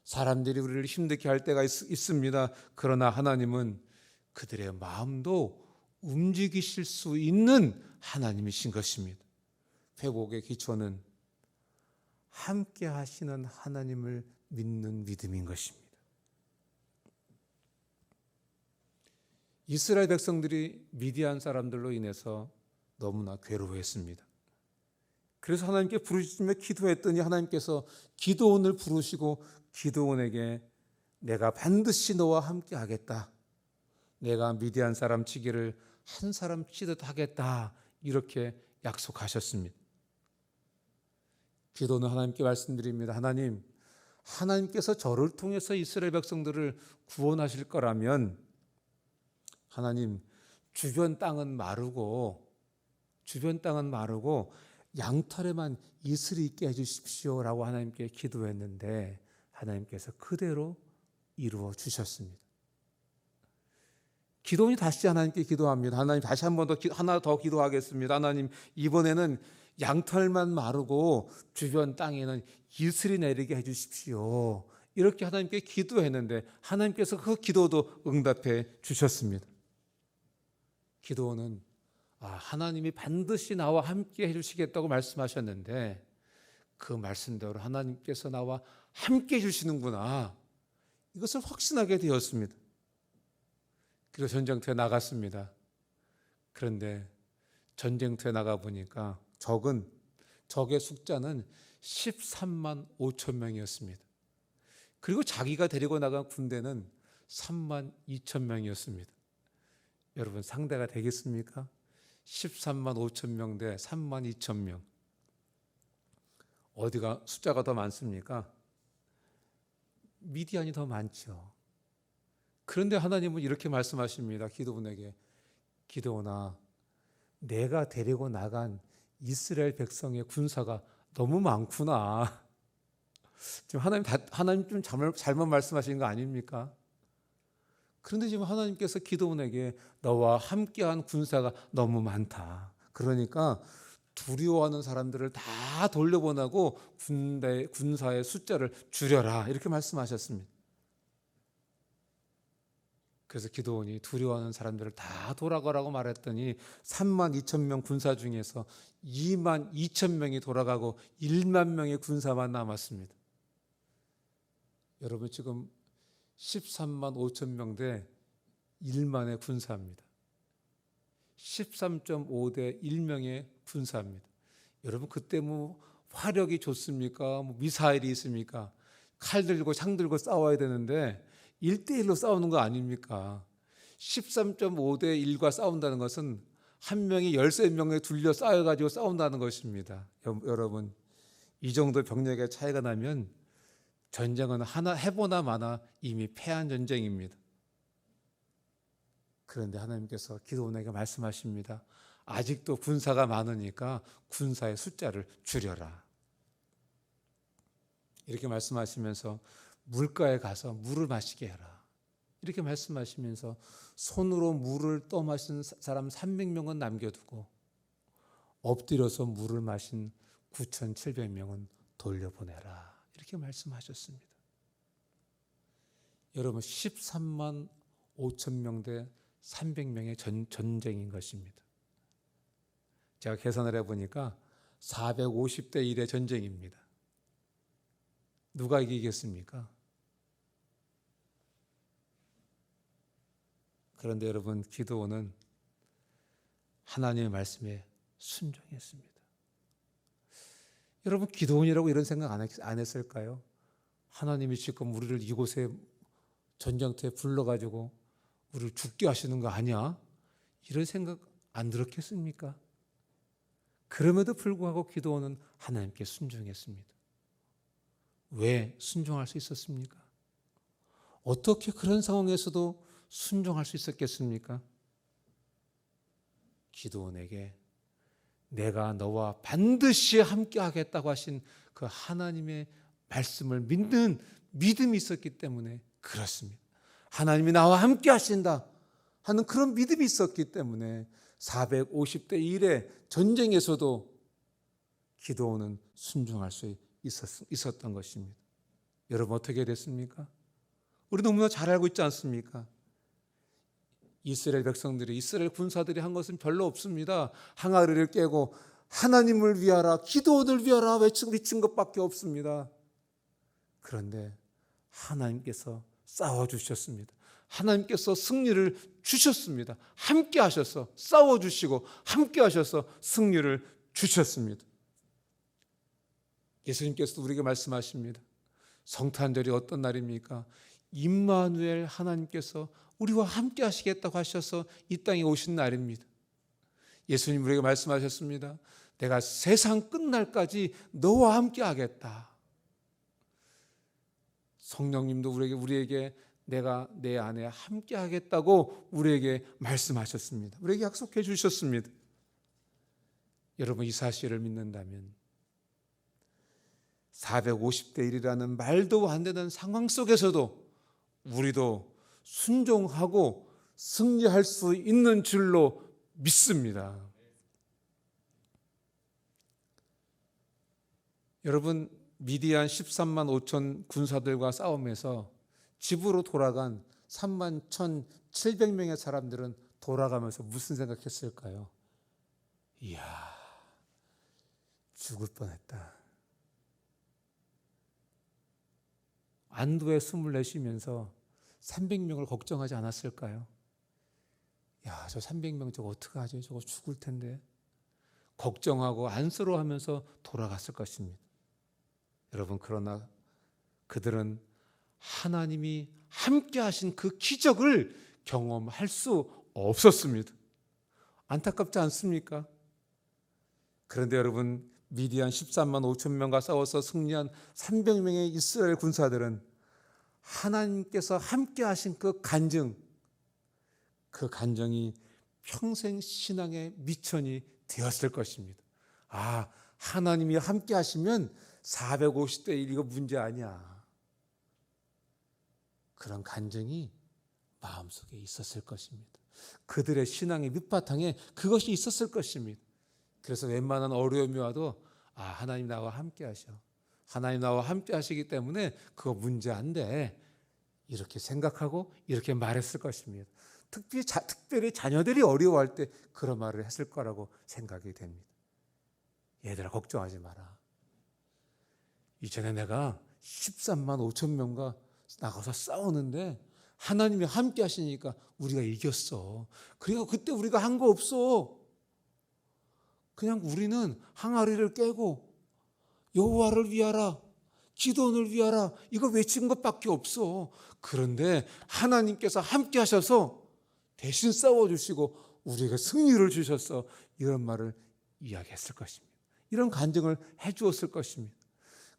사람들이 우리를 힘들게 할 때가 있습니다. 그러나 하나님은 그들의 마음도 움직이실 수 있는 하나님이신 것입니다. 회복의 기초는 함께 하시는 하나님을 믿는 믿음인 것입니다. 이스라엘 백성들이 미디안 사람들로 인해서 너무나 괴로워했습니다. 그래서 하나님께 부르시며 기도했더니 하나님께서 기드온을 부르시고 기드온에게 내가 반드시 너와 함께 하겠다. 내가 미디안 사람 치기를 한 사람 치듯 하겠다. 이렇게 약속하셨습니다. 기도는 하나님께 말씀드립니다. 하나님, 하나님께서 저를 통해서 이스라엘 백성들을 구원하실 거라면 하나님, 주변 땅은 마르고 양털에만 이슬이 있게 해주십시오라고 하나님께 기도했는데 하나님께서 그대로 이루어 주셨습니다. 기도원이 다시 하나님께 기도합니다. 하나님, 다시 한 번 더 하나 더 기도하겠습니다. 하나님, 이번에는 양털만 마르고 주변 땅에는 이슬이 내리게 해주십시오. 이렇게 하나님께 기도했는데 하나님께서 그 기도도 응답해 주셨습니다. 기도원은 하나님이 반드시 나와 함께 해주시겠다고 말씀하셨는데 그 말씀대로 하나님께서 나와 함께 해주시는구나, 이것을 확신하게 되었습니다. 그리고 전쟁터에 나갔습니다. 그런데 전쟁터에 나가 보니까 적의 숫자는 13만 5천 명이었습니다. 그리고 자기가 데리고 나간 군대는 3만 2천 명이었습니다. 여러분, 상대가 되겠습니까? 13만 5천 명 대 3만 2천 명. 어디가 숫자가 더 많습니까? 미디안이 더 많죠. 그런데 하나님은 이렇게 말씀하십니다. 기드온에게, 기드온아, 내가 데리고 나간 이스라엘 백성의 군사가 너무 많구나. 지금 하나님 좀 잘못 말씀하시는 거 아닙니까? 그런데 지금 하나님께서 기드온에게 너와 함께한 군사가 너무 많다. 그러니까 두려워하는 사람들을 다 돌려보내고 군사의 숫자를 줄여라. 이렇게 말씀하셨습니다. 그래서 기드온이 두려워하는 사람들을 다 돌아가라고 말했더니 3만 2천 명 군사 중에서 2만 2천 명이 돌아가고 1만 명의 군사만 남았습니다. 여러분 지금 13만 5천 명대 1만의 군사입니다. 13.5대 1명의 군사입니다. 여러분 그때 뭐 화력이 좋습니까? 뭐 미사일이 있습니까? 칼 들고 창 들고 싸워야 되는데 1대1로 싸우는 거 아닙니까? 13.5대 1과 싸운다는 것은 한 명이 13명에 둘려 쌓여가지고 싸운다는 것입니다. 여러분 이 정도 병력의 차이가 나면 전쟁은 하나 해보나 마나 이미 패한 전쟁입니다. 그런데 하나님께서 기드온에게 말씀하십니다. 아직도 군사가 많으니까 군사의 숫자를 줄여라. 이렇게 말씀하시면서 물가에 가서 물을 마시게 해라. 이렇게 말씀하시면서 손으로 물을 떠마신 사람 300명은 남겨두고 엎드려서 물을 마신 9,700명은 돌려보내라. 이렇게 말씀하셨습니다. 여러분 13만 5천 명 대 300명의 전쟁인 것입니다. 제가 계산을 해보니까 450대 1의 전쟁입니다. 누가 이기겠습니까? 그런데 여러분 기드온은 하나님의 말씀에 순종했습니다. 여러분 기드온이라고 이런 생각 안 했을까요? 하나님이 지금 우리를 이곳에 전쟁터에 불러가지고 우리를 죽게 하시는 거 아니야? 이런 생각 안 들었겠습니까? 그럼에도 불구하고 기드온은 하나님께 순종했습니다. 왜 순종할 수 있었습니까? 어떻게 그런 상황에서도 순종할 수 있었겠습니까? 기드온에게 내가 너와 반드시 함께 하겠다고 하신 그 하나님의 말씀을 믿는 믿음이 있었기 때문에 그렇습니다. 하나님이 나와 함께 하신다 하는 그런 믿음이 있었기 때문에 450대 1의 전쟁에서도 기드온은 순종할 수 있었던 것입니다. 여러분 어떻게 됐습니까? 우리 너무나 잘 알고 있지 않습니까? 이스라엘 백성들이 이스라엘 군사들이 한 것은 별로 없습니다. 항아리를 깨고 하나님을 위하라 기드온을 위하라 외친 것밖에 없습니다. 그런데 하나님께서 싸워주셨습니다. 하나님께서 승리를 주셨습니다. 함께 하셔서 싸워주시고 함께 하셔서 승리를 주셨습니다. 예수님께서도 우리에게 말씀하십니다. 성탄절이 어떤 날입니까? 임마누엘 하나님께서 우리와 함께 하시겠다고 하셔서 이 땅에 오신 날입니다. 예수님 우리에게 말씀하셨습니다. 내가 세상 끝날까지 너와 함께 하겠다. 성령님도 우리에게 내가 내 안에 함께 하겠다고 우리에게 말씀하셨습니다. 우리에게 약속해 주셨습니다. 여러분 이 사실을 믿는다면 450대 1이라는 말도 안 되는 상황 속에서도 우리도 순종하고 승리할 수 있는 줄로 믿습니다. 여러분 미디안 13만 5천 군사들과 싸움에서 집으로 돌아간 3만 1,700명의 사람들은 돌아가면서 무슨 생각했을까요? 이야, 죽을 뻔했다. 안도의 숨을 내쉬면서 300명을 걱정하지 않았을까요? 야, 저 300명 저거 어떡하지? 저거 죽을 텐데. 걱정하고 안쓰러워하면서 돌아갔을 것입니다. 여러분 그러나 그들은 하나님이 함께 하신 그 기적을 경험할 수 없었습니다. 안타깝지 않습니까? 그런데 여러분 미디안 13만 5천 명과 싸워서 승리한 300명의 이스라엘 군사들은 하나님께서 함께 하신 그 간증이 평생 신앙의 미천이 되었을 것입니다. 아, 하나님이 함께 하시면 450대 1 이거 문제 아니야. 그런 간증이 마음속에 있었을 것입니다. 그들의 신앙의 밑바탕에 그것이 있었을 것입니다. 그래서 웬만한 어려움이 와도 아, 하나님 나와 함께 하셔. 하나님 나와 함께 하시기 때문에 그거 문제 안 돼. 이렇게 생각하고 이렇게 말했을 것입니다. 특별히 자녀들이 어려워할 때 그런 말을 했을 거라고 생각이 됩니다. 얘들아 걱정하지 마라. 이전에 내가 13만 5천 명과 나가서 싸우는데 하나님이 함께 하시니까 우리가 이겼어. 그리고 그때 우리가 한 거 없어. 그냥 우리는 항아리를 깨고 여호와를 위하라, 기도원을 위하라 이거 외친 것밖에 없어. 그런데 하나님께서 함께 하셔서 대신 싸워주시고 우리에게 승리를 주셨어. 이런 말을 이야기했을 것입니다. 이런 간증을 해주었을 것입니다.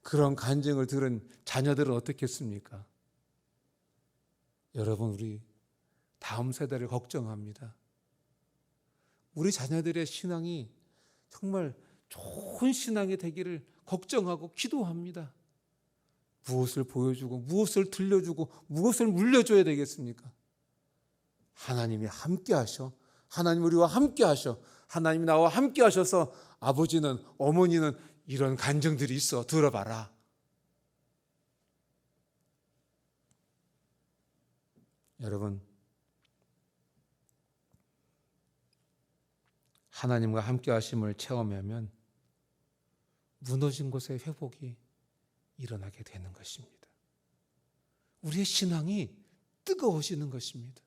그런 간증을 들은 자녀들은 어떻겠습니까? 여러분, 우리 다음 세대를 걱정합니다. 우리 자녀들의 신앙이 정말 좋은 신앙이 되기를 걱정하고 기도합니다. 무엇을 보여주고 무엇을 들려주고 무엇을 물려줘야 되겠습니까? 하나님이 함께 하셔. 하나님 우리와 함께 하셔. 하나님 나와 함께 하셔서 아버지는, 어머니는 이런 간증들이 있어. 들어봐라. 여러분, 하나님과 함께 하심을 체험하면 무너진 곳의 회복이 일어나게 되는 것입니다. 우리의 신앙이 뜨거워지는 것입니다.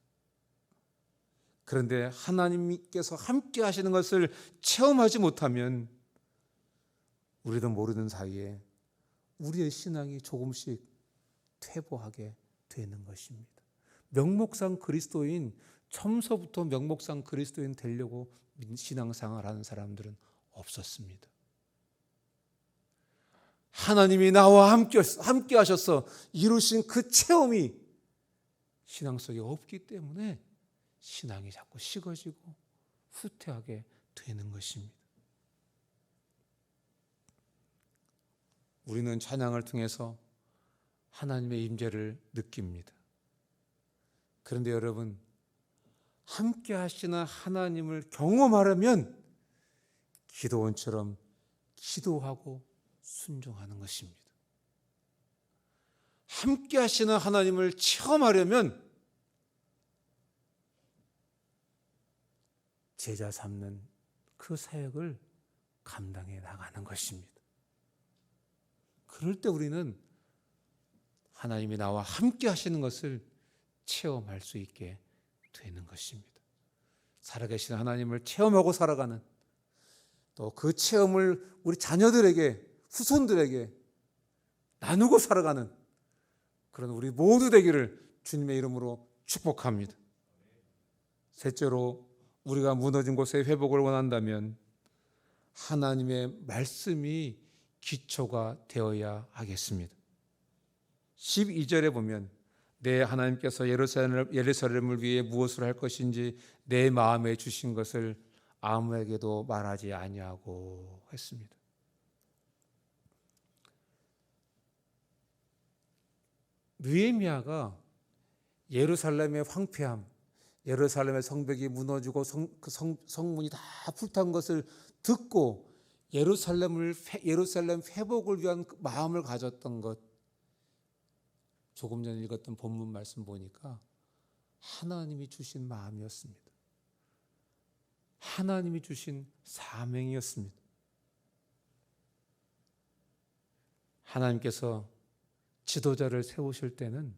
그런데 하나님께서 함께 하시는 것을 체험하지 못하면 우리도 모르는 사이에 우리의 신앙이 조금씩 퇴보하게 되는 것입니다. 명목상 그리스도인, 처음서부터 명목상 그리스도인 되려고 신앙생활 하는 사람들은 없었습니다. 하나님이 나와 함께 하셔서 이루신 그 체험이 신앙 속에 없기 때문에 신앙이 자꾸 식어지고 후퇴하게 되는 것입니다. 우리는 찬양을 통해서 하나님의 임재를 느낍니다. 그런데 여러분, 함께 하시는 하나님을 경험하려면 기도원처럼 기도하고 순종하는 것입니다. 함께 하시는 하나님을 체험하려면 제자 삼는 그 사역을 감당해 나가는 것입니다. 그럴 때 우리는 하나님이 나와 함께 하시는 것을 체험할 수 있게 되는 것입니다. 살아계신 하나님을 체험하고 살아가는, 또 그 체험을 우리 자녀들에게, 후손들에게 나누고 살아가는 그런 우리 모두 되기를 주님의 이름으로 축복합니다. 셋째로, 우리가 무너진 곳의 회복을 원한다면 하나님의 말씀이 기초가 되어야 하겠습니다. 12절에 보면 내 하나님께서 예루살렘을 위해 무엇을 할 것인지 내 마음에 주신 것을 아무에게도 말하지 아니하고 했습니다. 느헤미야가 예루살렘의 황폐함, 예루살렘의 성벽이 무너지고 성문이 다 불탄 것을 듣고 예루살렘 회복을 위한 마음을 가졌던 것, 조금 전에 읽었던 본문 말씀 보니까 하나님이 주신 마음이었습니다. 하나님이 주신 사명이었습니다. 하나님께서 지도자를 세우실 때는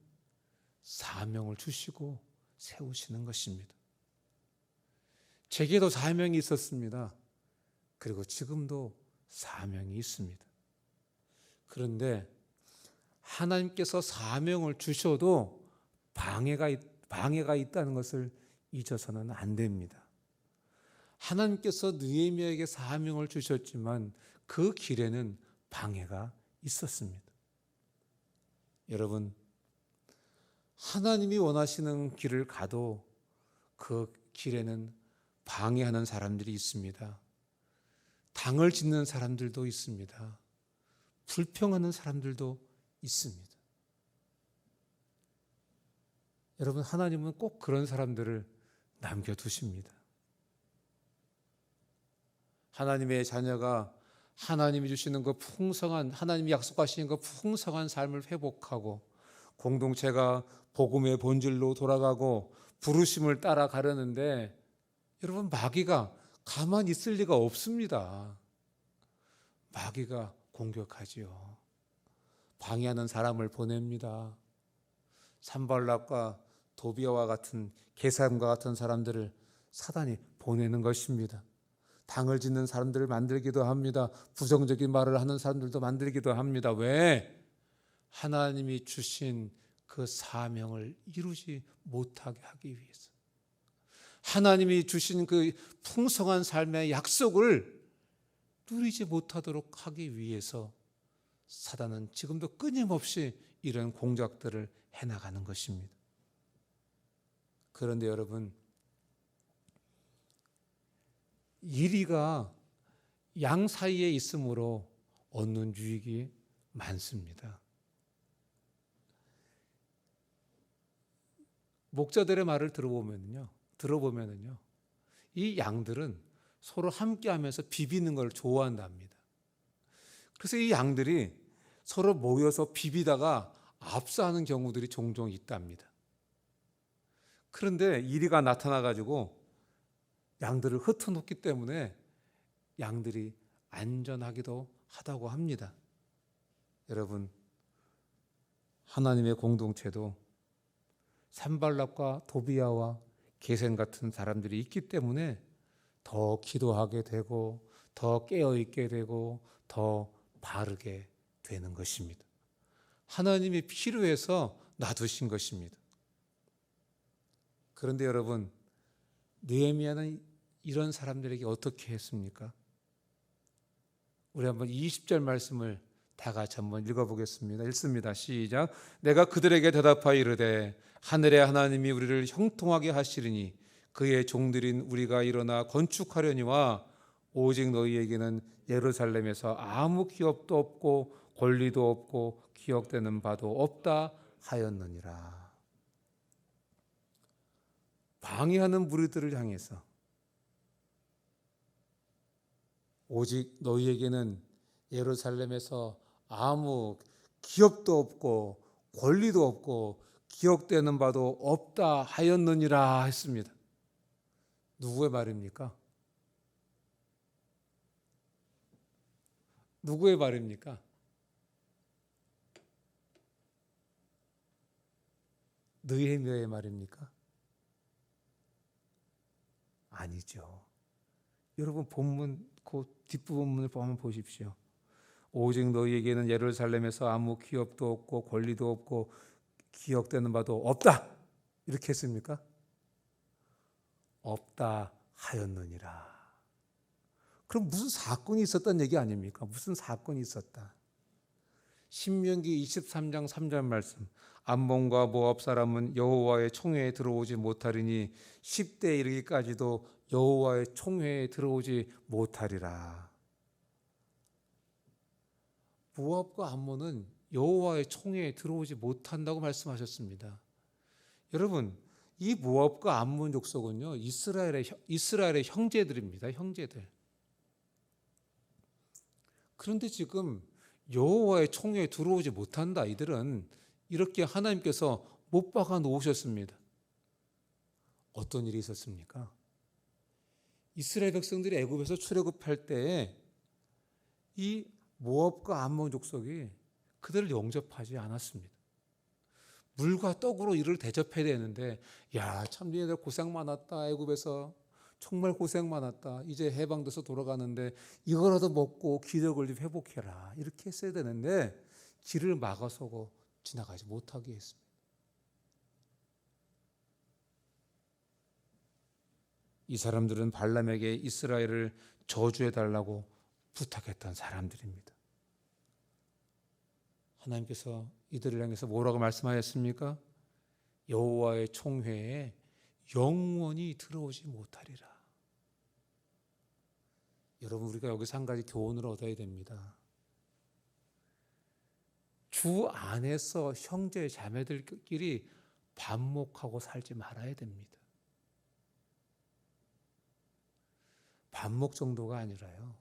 사명을 주시고 세우시는 것입니다. 제게도 사명이 있었습니다. 그리고 지금도 사명이 있습니다. 그런데 하나님께서 사명을 주셔도 방해가 있다는 것을 잊어서는 안 됩니다. 하나님께서 느헤미야에게 사명을 주셨지만 그 길에는 방해가 있었습니다. 여러분, 하나님이 원하시는 길을 가도 그 길에는 방해하는 사람들이 있습니다. 당을 짓는 사람들도 있습니다. 불평하는 사람들도 있습니다. 여러분, 하나님은 꼭 그런 사람들을 남겨두십니다. 하나님의 자녀가 하나님이 주시는 그 풍성한, 하나님이 약속하시는 그 풍성한 삶을 회복하고 공동체가 복음의 본질로 돌아가고 부르심을 따라가려는데 여러분, 마귀가 가만히 있을 리가 없습니다. 마귀가 공격하지요. 방해하는 사람을 보냅니다. 산발락과 도비아와 같은 게셈과 같은 사람들을 사단이 보내는 것입니다. 당을 짓는 사람들을 만들기도 합니다. 부정적인 말을 하는 사람들도 만들기도 합니다. 왜? 하나님이 주신 그 사명을 이루지 못하게 하기 위해서. 하나님이 주신 그 풍성한 삶의 약속을 누리지 못하도록 하기 위해서 사단은 지금도 끊임없이 이런 공작들을 해나가는 것입니다. 그런데 여러분, 이리가 양 사이에 있으므로 얻는 유익이 많습니다. 목자들의 말을 들어보면요, 이 양들은 서로 함께하면서 비비는 걸 좋아한답니다. 그래서 이 양들이 서로 모여서 비비다가 압사하는 경우들이 종종 있답니다. 그런데 이리가 나타나가지고 양들을 흩어놓기 때문에 양들이 안전하기도 하다고 합니다. 여러분, 하나님의 공동체도 산발락과 도비아와 게셈 같은 사람들이 있기 때문에 더 기도하게 되고 더 깨어있게 되고 더 바르게 되는 것입니다. 하나님이 필요해서 놔두신 것입니다. 그런데 여러분, 느헤미야는 이런 사람들에게 어떻게 했습니까? 우리 한번 20절 말씀을 다 같이 한번 읽어보겠습니다. 읽습니다. 시작. 내가 그들에게 대답하여 이르되 하늘의 하나님이 우리를 형통하게 하시리니 그의 종들인 우리가 일어나 건축하려니와 오직 너희에게는 예루살렘에서 아무 기업도 없고 권리도 없고 기억되는 바도 없다 하였느니라. 방해하는 무리들을 향해서 오직 너희에게는 예루살렘에서 아무 기업도 없고 권리도 없고 기억되는 바도 없다 하였느니라 했습니다. 누구의 말입니까? 누구의 말입니까? 느헤미야의 말입니까? 아니죠. 여러분 본문 그 뒷부분을 한번 보십시오. 오직 너희에게는 예루살렘에서 아무 기업도 없고 권리도 없고 기억되는 바도 없다. 이렇게 했습니까? 없다 하였느니라. 그럼 무슨 사건이 있었다는 얘기 아닙니까? 무슨 사건이 있었다. 신명기 23장 3절 말씀. 암몬과 모압 사람은 여호와의 총회에 들어오지 못하리니 10대에 이르기까지도 여호와의 총회에 들어오지 못하리라. 모압과 암몬은 여호와의 총회에 들어오지 못한다고 말씀하셨습니다. 여러분, 이 모압과 암몬 족속은요, 이스라엘의 형제들입니다. 형제들. 그런데 지금 여호와의 총회에 들어오지 못한다. 이들은 이렇게 하나님께서 못 박아 놓으셨습니다. 어떤 일이 있었습니까? 이스라엘 백성들이 애굽에서 출애굽할 때에 이 모압과 암몬 족속이 그들을 영접하지 않았습니다. 물과 떡으로 이를 대접해야 되는데, 야, 참 니네들 고생 많았다. 애굽에서 정말 고생 많았다. 이제 해방돼서 돌아가는데 이거라도 먹고 기력을 좀 회복해라. 이렇게 했어야 되는데 길을 막아서고 지나가지 못하게 했습니다. 이 사람들은 발람에게 이스라엘을 저주해달라고 부탁했던 사람들입니다. 하나님께서 이들을 향해서 뭐라고 말씀하셨습니까? 여호와의 총회에 영원히 들어오지 못하리라. 여러분, 우리가 여기서 한 가지 교훈을 얻어야 됩니다. 주 안에서 형제 자매들끼리 반목하고 살지 말아야 됩니다. 반목 정도가 아니라요,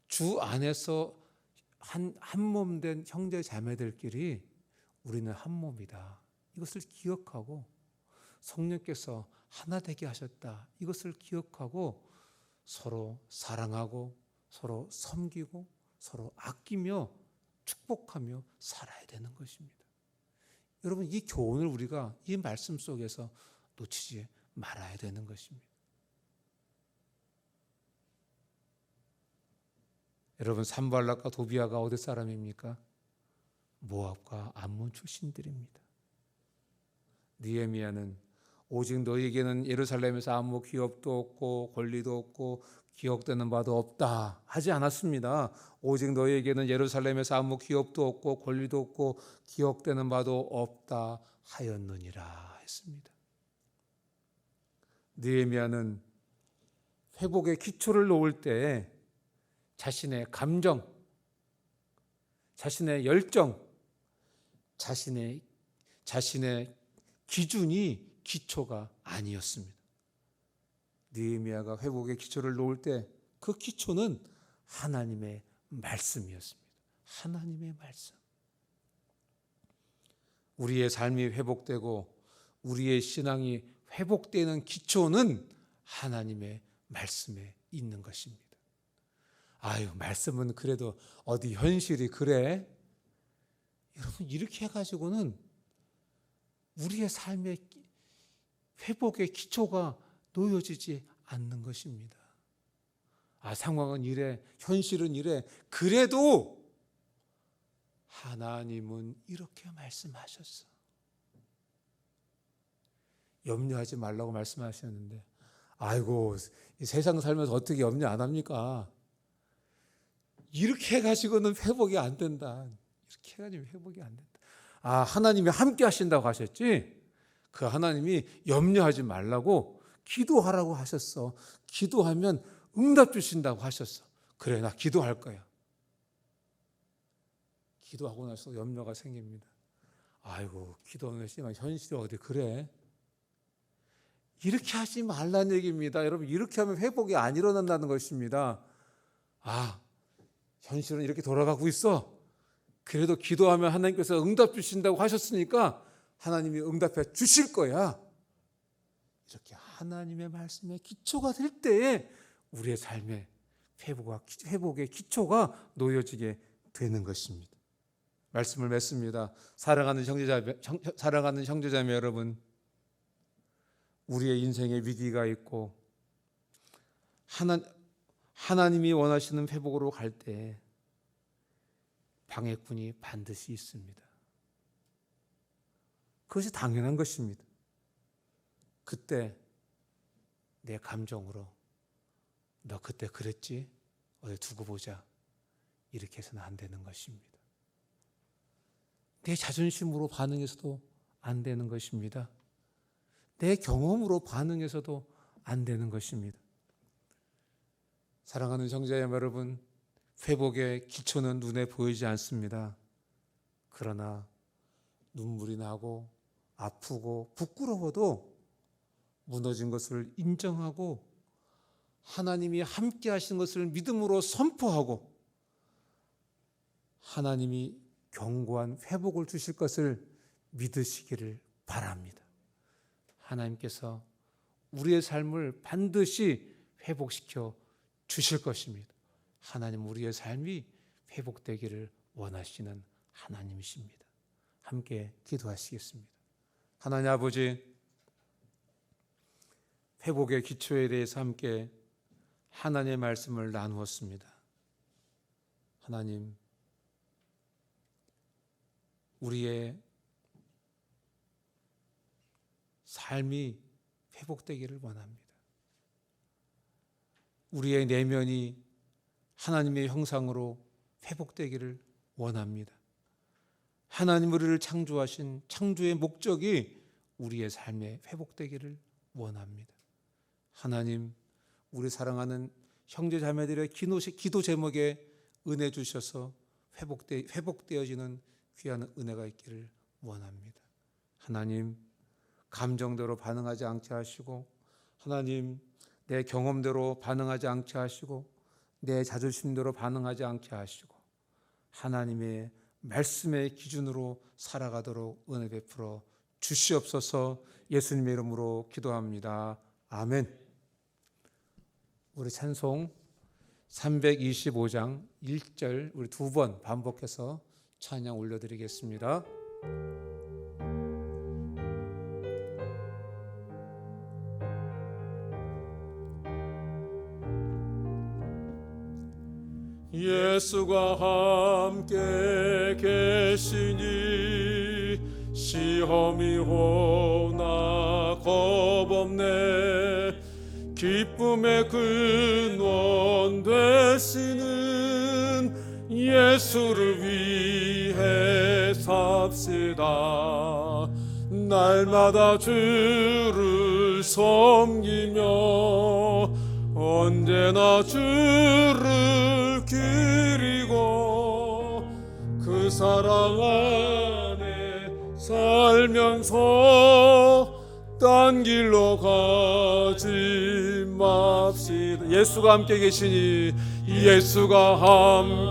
주 안에서 한 몸 된 형제 자매들끼리 우리는 한 몸이다. 이것을 기억하고 성령께서 하나 되게 하셨다. 이것을 기억하고 서로 사랑하고 서로 섬기고 서로 아끼며 축복하며 살아야 되는 것입니다. 여러분, 이 교훈을 우리가 이 말씀 속에서 놓치지 말아야 되는 것입니다. 여러분, 산발락과 도비아가 어디 사람입니까? 모압과 암몬 출신들입니다. 느헤미야는 오직 너희에게는 예루살렘에서 아무 기업도 없고 권리도 없고 기억되는 바도 없다 하지 않았습니다. 오직 너희에게는 예루살렘에서 아무 기업도 없고 권리도 없고 기억되는 바도 없다 하였느니라 했습니다. 느헤미야는 회복의 기초를 놓을 때 자신의 감정, 자신의 열정, 자신의 기준이 기초가 아니었습니다. 느헤미야가 회복의 기초를 놓을 때 그 기초는 하나님의 말씀이었습니다. 하나님의 말씀. 우리의 삶이 회복되고 우리의 신앙이 회복되는 기초는 하나님의 말씀에 있는 것입니다. 아유, 말씀은 그래도 어디 현실이 그래? 여러분, 이렇게 해가지고는 우리의 삶의 회복의 기초가 놓여지지 않는 것입니다. 아, 상황은 이래, 현실은 이래. 그래도 하나님은 이렇게 말씀하셨어. 염려하지 말라고 말씀하셨는데, 아이고, 이 세상 살면서 어떻게 염려 안 합니까? 이렇게 해가지고는 회복이 안 된다. 이렇게 해가지고 회복이 안 된다. 아, 하나님이 함께 하신다고 하셨지? 그 하나님이 염려하지 말라고 기도하라고 하셨어. 기도하면 응답 주신다고 하셨어. 그래, 나 기도할 거야. 기도하고 나서 염려가 생깁니다. 아이고, 기도는 했지만 현실이 어디 그래? 이렇게 하지 말라는 얘기입니다. 여러분, 이렇게 하면 회복이 안 일어난다는 것입니다. 아, 현실은 이렇게 돌아가고 있어. 그래도 기도하면 하나님께서 응답 주신다고 하셨으니까 하나님이 응답해 주실 거야. 이렇게 하나님의 말씀에 기초가 될 때에 우리의 삶의 회복의 기초가 놓여지게 되는 것입니다. 말씀을 맺습니다. 사랑하는 형제자매 여러분, 우리의 인생에 위기가 있고 하나님이 원하시는 회복으로 갈 때 방해꾼이 반드시 있습니다. 그것이 당연한 것입니다. 그때 내 감정으로 너 그때 그랬지? 어디 두고 보자. 이렇게 해서는 안 되는 것입니다. 내 자존심으로 반응해서도 안 되는 것입니다. 내 경험으로 반응해서도 안 되는 것입니다. 사랑하는 형제자매 여러분, 회복의 기초는 눈에 보이지 않습니다. 그러나 눈물이 나고 아프고 부끄러워도 무너진 것을 인정하고 하나님이 함께 하신 것을 믿음으로 선포하고 하나님이 견고한 회복을 주실 것을 믿으시기를 바랍니다. 하나님께서 우리의 삶을 반드시 회복시켜 주실 것입니다. 하나님, 우리의 삶이 회복되기를 원하시는 하나님이십니다. 함께 기도하시겠습니다. 하나님 아버지, 회복의 기초에 대해서 함께 하나님의 말씀을 나누었습니다. 하나님, 우리의 삶이 회복되기를 원합니다. 우리의 내면이 하나님의 형상으로 회복되기를 원합니다. 하나님 우리를 창조하신 창조의 목적이 우리의 삶에 회복되기를 원합니다. 하나님, 우리 사랑하는 형제 자매들의 기도 제목에 은혜 주셔서 회복되어지는 귀한 은혜가 있기를 원합니다. 하나님, 감정대로 반응하지 않게 하시고, 하나님, 내 경험대로 반응하지 않게 하시고, 내 자존심대로 반응하지 않게 하시고, 하나님의 말씀의 기준으로 살아가도록 은혜 베풀어 주시옵소서. 예수님의 이름으로 기도합니다. 아멘. 우리 찬송 325장 1절 우리 두 번 반복해서 찬양 올려드리겠습니다. 예수가 함께 계시니 시험이 오나 겁없네. 기쁨의 근원 되시는 예수를 위해 삽시다. 날마다 주를 섬기며 언제나 주를 기리고 그 사랑 안에 살면서 딴 길로 가지 맙시다. 예수가 함께 계시니 예수가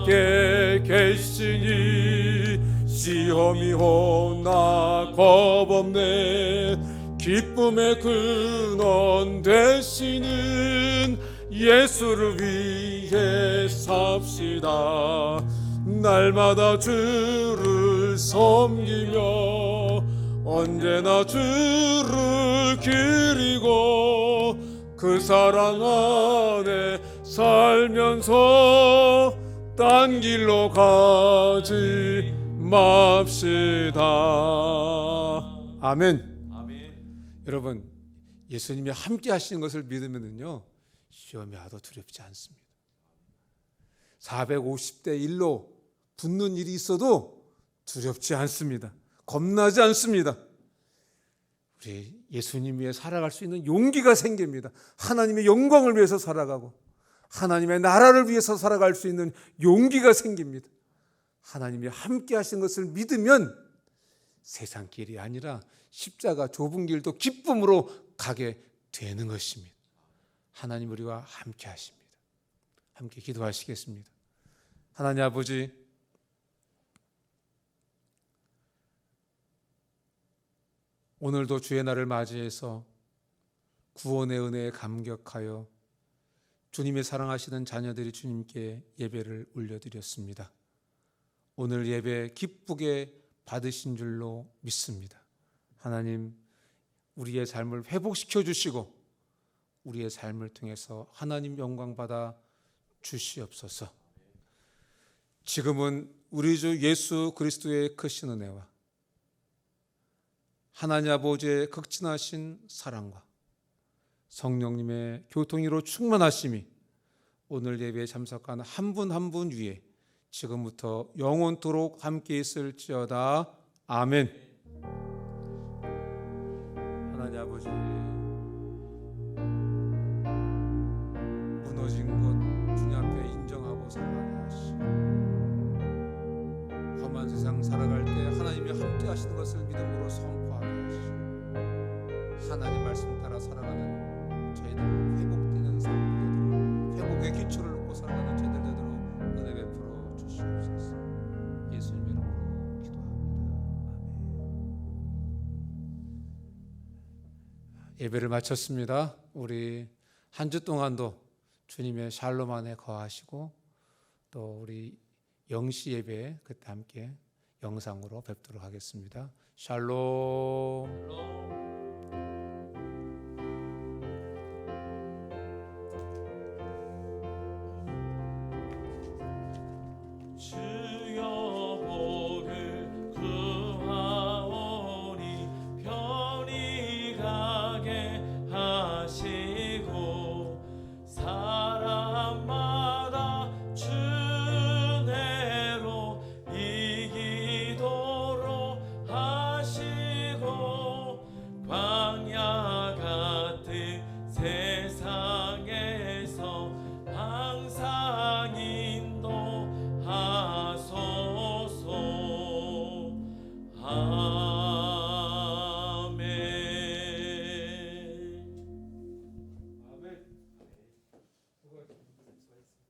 함께 계시니 시험이 오나 겁없네. 기쁨의 근원 되시는 예수를 위해 삽시다. 날마다 주를 섬기며 언제나 주를 기리고 그 사랑 안에 살면서 딴 길로 가지 맙시다. 아멘. 여러분, 예수님이 함께 하시는 것을 믿으면요 시험이 와도 두렵지 않습니다. 450대 1로 붙는 일이 있어도 두렵지 않습니다. 겁나지 않습니다. 우리 예수님 위해 살아갈 수 있는 용기가 생깁니다. 하나님의 영광을 위해서 살아가고 하나님의 나라를 위해서 살아갈 수 있는 용기가 생깁니다. 하나님이 함께 하신 것을 믿으면 세상 길이 아니라 십자가 좁은 길도 기쁨으로 가게 되는 것입니다. 하나님 우리와 함께 하십니다. 함께 기도하시겠습니다. 하나님 아버지, 오늘도 주의 날을 맞이해서 구원의 은혜에 감격하여 주님의 사랑하시는 자녀들이 주님께 예배를 올려드렸습니다. 오늘 예배 기쁘게 받으신 줄로 믿습니다. 하나님, 우리의 삶을 회복시켜 주시고 우리의 삶을 통해서 하나님 영광 받아 주시옵소서. 지금은 우리 주 예수 그리스도의 크신 은혜와 하나님 아버지의 극진하신 사랑과 성령님의 교통으로 충만하심이 오늘 예배에 참석하는 한 분 한 분 위에 지금부터 영원토록 함께 있을지어다. 아멘. 하나님 아버지, 무너진 것 주님 앞에 인정하고 살아가게 하시고 험한 세상 살아갈 때 하나님이 함께 하시는 것을 믿음으로 선포하게 하시고 하나님 말씀 따라 살아가는 저희들 회복되는 삶 되도록 회복의 기초를 놓고 살아가는 저희들 되도록 은혜 베풀어 주시옵소서. 예수님 이름으로 기도합니다. 아멘. 예배를 마쳤습니다. 우리 한 주 동안도 주님의 샬롬 안에 거하시고 또 우리 영시 예배 그때 함께 영상으로 뵙도록 하겠습니다. 샬롬.